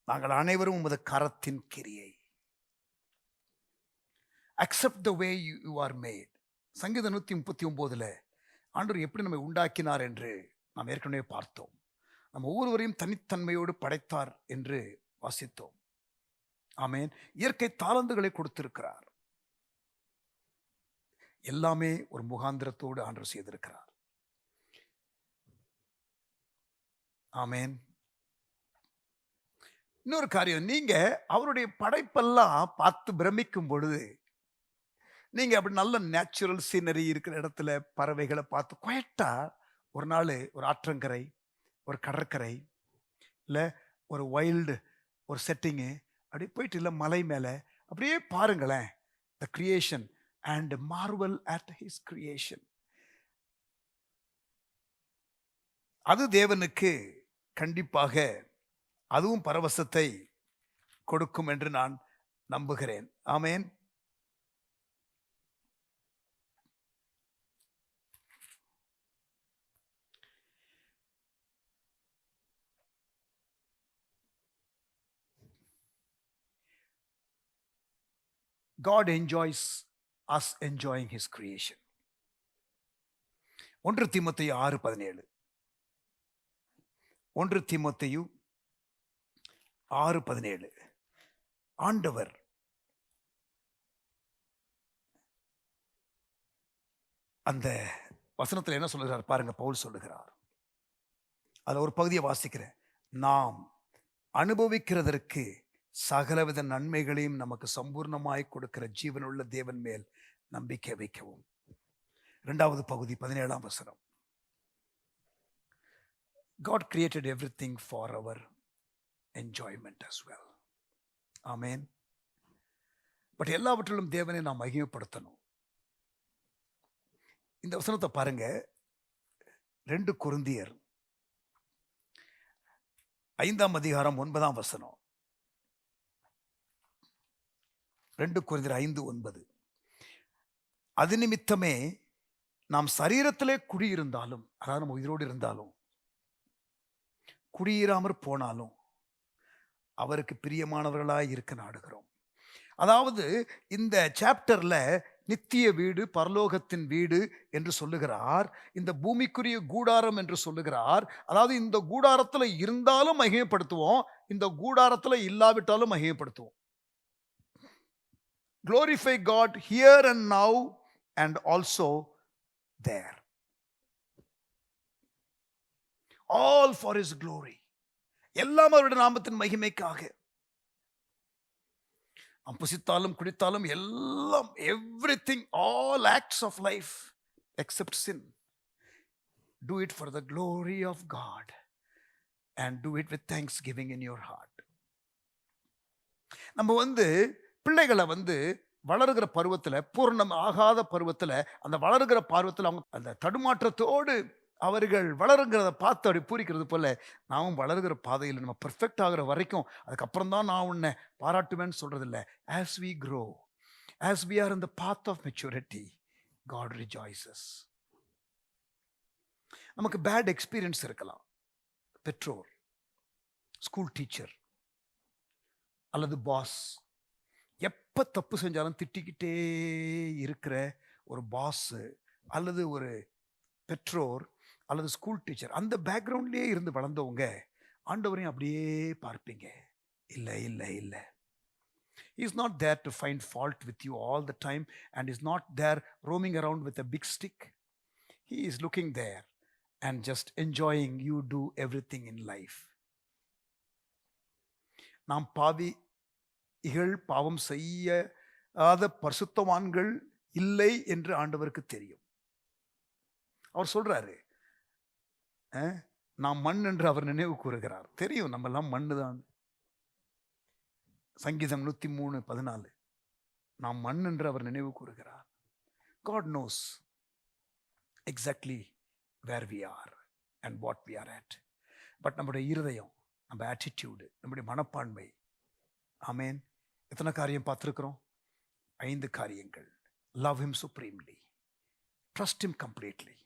நாங்கள் அனைவரும் உமது கரத்தின் கிரியை. Accept the way you are made. சங்கீதம் 139 ஆண்டவர் எப்படி நம்மை உண்டாக்கினார் என்று நாம் ஏற்கனவே பார்த்தோம். நம்ம ஒவ்வொருவரையும் தனித்தன்மையோடு படைத்தார் என்று வாசித்தோம். ஆமென். இயற்கை தாளந்துகளை கொடுத்திருக்கிறார். எல்லாமே ஒரு முகாந்திரத்தோடு ஆண்டவர் செய்திருக்கிறார். ஆமென். இன்னொரு காரியம், நீங்க அவருடைய படைப்பெல்லாம் பார்த்து பிரமிக்கும் பொழுது, நீங்க அப்படி நல்ல நேச்சுரல் சீனரி இருக்கிற இடத்துல பறவைகளை பார்த்து குவைட்டா ஒரு நாள் ஒரு ஆற்றங்கரை, ஒரு கடற்கரை, இல்லை ஒரு வைல்டு ஒரு செட்டிங்கு அப்படி போயிட்டு, இல்லை மலை மேலே அப்படியே பாருங்களேன். த creation and Marvel at his creation. அது தேவனுக்கு கண்டிப்பாக அதுவும் பரவசத்தை கொடுக்கும் என்று நான் நம்புகிறேன். ஆமென். God enjoys us enjoying His creation. 1 தீமோத்தேயு 6:17. 1 தீமோத்தேயு 6:17. ஆண்டவர் அந்த வசனத்தில் என்ன சொல்லுகிறார் பாருங்க. பவுல் சொல்லுகிறார், அதில் ஒரு பகுதியை வாசிக்கிறேன். நாம் அனுபவிக்கிறதற்கு சகலவித நன்மைகளையும் நமக்கு சம்பூர்ணமாய் கொடுக்கிற ஜீவனுள்ள தேவன் மேல் நம்பிக்கை வைக்கவும். இரண்டாவது பகுதி 17ஆம் வசனம். God created everything for our enjoyment as well. Amen. But எல்லாவற்றிலும் தேவனை நாம் மகிமைப்படுத்தணும். இந்த வசனத்தை பாருங்க. 2 கொரிந்தியர் 5ஆம் அதிகாரம் 9ஆம் வசனம். 2 கொரிந்தியர் 5:9. அது நிமித்தமே நாம் சரீரத்திலே குடியிருந்தாலும், அதாவது நம்ம உயிரோடு இருந்தாலும், குடியிராமற் போனாலும் அவருக்கு பிரியமானவர்களாய் இருக்க நாடுகிறோம். அதாவது இந்த சாப்டர்ல நித்திய வீடு, பரலோகத்தின் வீடு என்று சொல்லுகிறார். இந்த பூமிக்குரிய கூடாரம் என்று சொல்லுகிறார். அதாவது இந்த கூடாரத்துல இருந்தாலும் மகிமைப்படுத்துவோம், இந்த கூடாரத்துல இல்லாவிட்டாலும் மகிமைப்படுத்துவோம். Glorify God here and now and also there. All for his glory. எல்லாம் அவருடைய நாமத்தின் மகிமைக்காக. புசித்தாலும் குடித்தாலும் எல்லாம், everything, all acts of life except sin, do it for the glory of God and do it with thanksgiving in your heart. நம்ம பிள்ளைகளை வளருகிற பருவத்தில், பூர்ணம் ஆகாத பருவத்தில், அந்த வளருகிற பருவத்தில் அவங்க அந்த தடுமாற்றத்தோடு அவர்கள் வளருங்கிறத பார்த்து அப்படி பூரிக்கிறது போல, நாமும் வளருகிற பாதையில் நம்ம பெர்ஃபெக்ட் ஆகிற வரைக்கும் அதுக்கப்புறம் தான் நான் உன்னை பாராட்டுவேன்னு சொல்றது இல்லை. As we grow, as we are in the path of maturity, God rejoices. நமக்கு பேட் எக்ஸ்பீரியன்ஸ் இருக்கலாம். பெற்றோர், ஸ்கூல் டீச்சர் அல்லது பாஸ், எப்போ தப்பு செஞ்சாலும் திட்டிக்கிட்டே இருக்கிற ஒரு பாஸ் அல்லது ஒரு பெற்றோர் அல்லது ஸ்கூல் டீச்சர், அந்த பேக்ரவுண்ட்லேயே இருந்து வளர்ந்தவங்க ஆண்டவரையும் அப்படியே பார்ப்பீங்க. இல்லை இல்லை இல்லை, he is not there to find fault with you all the time and is not there roaming around with a big stick. He is looking there and just enjoying you do everything in life. நாம் பாவம் செய்யாத பரிசுத்தவான்கள் இல்லை என்று ஆண்டவருக்கு தெரியும். அவர் சொல்றாரு, நாம் மண் என்று அவர் நினைவு கூறுகிறார். தெரியும் நம்ம எல்லாம் மண்ணு தான். சங்கீதம் 103:14, நாம் மண் என்று அவர் நினைவு கூறுகிறார். God knows exactly where we are and what we are at. But நம்முடைய இருதயம், நம்ம ஆட்டிடியூடு, நம்முடைய மனப்பான்மை. ஆமேன். எத்தனை காரியம் பார்த்துருக்கிறோம்? 5 காரியங்கள். Love him supremely, trust him completely,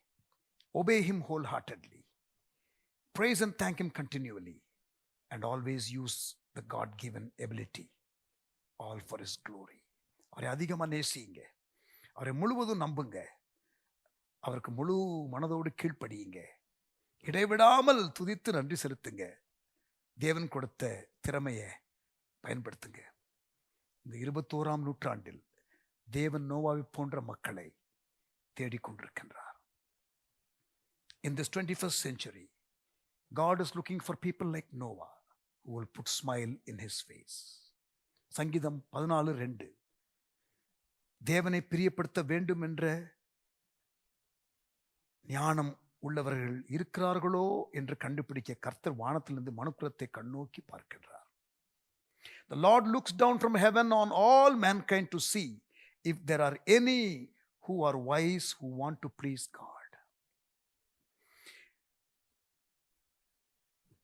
obey him wholeheartedly, praise and thank him continually, and always use the God-given ability, all for his glory. அவரை அதிகமாக நேசிங்க, அவரை முழுவதும் நம்புங்க, அவருக்கு முழு மனதோடு கீழ்ப்படியுங்க, இடைவிடாமல் துதித்து நன்றி செலுத்துங்க, தேவன் கொடுத்த திறமையை பயன்படுத்துங்க. இந்த 21ஆம் நூற்றாண்டில் தேவன் நோவாவை போன்ற மக்களை தேடிக்கொண்டிருக்கின்றார். In this 21st century, God is looking for people like Noah who will put smile in his face. சங்கீதம் 14:2, தேவனை பிரியப்படுத்த வேண்டும் என்ற ஞானம் உள்ளவர்கள் இருக்கிறார்களோ என்று கண்டுபிடிக்க கர்த்தர் வானத்திலிருந்து மனுக்குலத்தை கண்ணோக்கி பார்க்கின்றார். The Lord looks down from heaven on all mankind to see if there are any who are wise, who want to please God.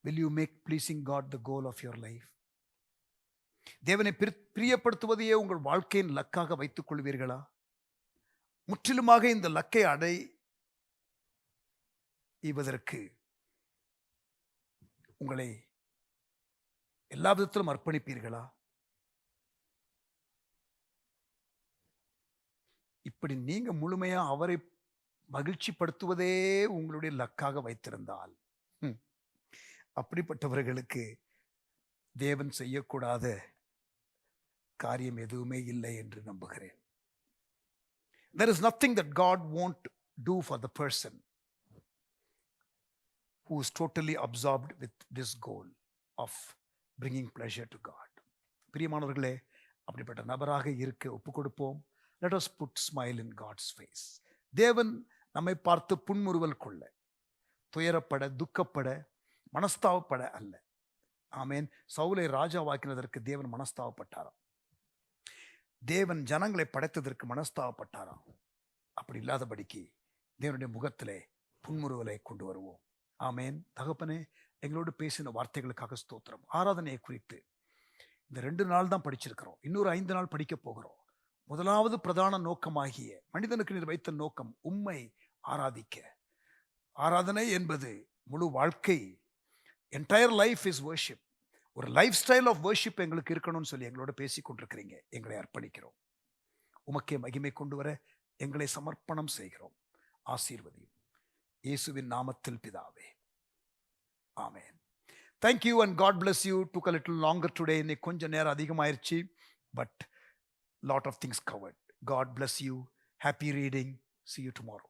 Will you make pleasing God the goal of your life? தேவனை பிரியப்படுத்துவதையே உங்கள் வாழ்க்கையின் லக்காக வைத்துக் கொள்வீர்களா? முற்றிலுமாக இந்த லக்கை அடைவதற்கு உங்களை எல்லா விதத்திலும் அர்ப்பணிப்பீர்களா? இப்படி நீங்க முழுமையா அவரை மகிழ்ச்சிப்படுத்துவதே உங்களுடைய லக்காக வைத்திருந்தால், அப்படிப்பட்டவர்களுக்கு தேவன் செய்யக்கூடாத காரியம் எதுவுமே இல்லை என்று நம்புகிறேன். There is nothing that God won't do for the person who is totally absorbed with this goal of bringing pleasure to God. பிரியமானவர்களே, அப்படிப்பட்ட நபராக இருக்க ஒப்பு கொடுப்போம். Let us put smile in God's face. தேவன் நம்மை பார்த்து புன்முறுவல் கொள்ள, துயரப்பட, துக்கப்பட, மனஸ்தாபப்பட அல்ல. ஆமென். சவுலை ராஜாவாக்கினதற்கு தேவன் மனஸ்தாபப்பட்டாராம். தேவன் ஜனங்களை படைத்ததற்கு மனஸ்தாபப்பட்டாராம். அப்படி இல்லாதபடிக்கு தேவனுடைய முகத்திலே புன்முறுவலை கொண்டு வருவோம். ஆமென். தகப்பனே, எங்களோடு பேசின வார்த்தைகளுக்காக ஸ்தோத்திரம். ஆராதனையை குறித்து இந்த 2 நாள் தான் படிச்சிருக்கிறோம். இன்னொரு 5 நாள் படிக்க போகிறோம். முதலாவது பிரதான நோக்கமாகிய மனிதனுக்கு நீர் வைத்த நோக்கம் உம்மை ஆராதிக்க. ஆராதனை என்பது முழு வாழ்க்கை. Entire life is worship. ஒரு லைஃப் ஸ்டைல் ஆஃப் வர்ஷிப் எங்களுக்கு இருக்கணும்னு சொல்லி எங்களோட பேசி கொண்டிருக்கிறீங்க. எங்களை அர்ப்பணிக்கிறோம். உமக்கே மகிமை கொண்டு வர எங்களை சமர்ப்பணம் செய்கிறோம். ஆசீர்வதியும் இயேசுவின் நாமத்தில் பிதாவே. ஆமென். Thank you and God bless you. Took a little longer today. இன்னைக்கு கொஞ்ச நேரம் அதிகமாயிருச்சு. But lot of things covered. God bless you. Happy reading. See you tomorrow.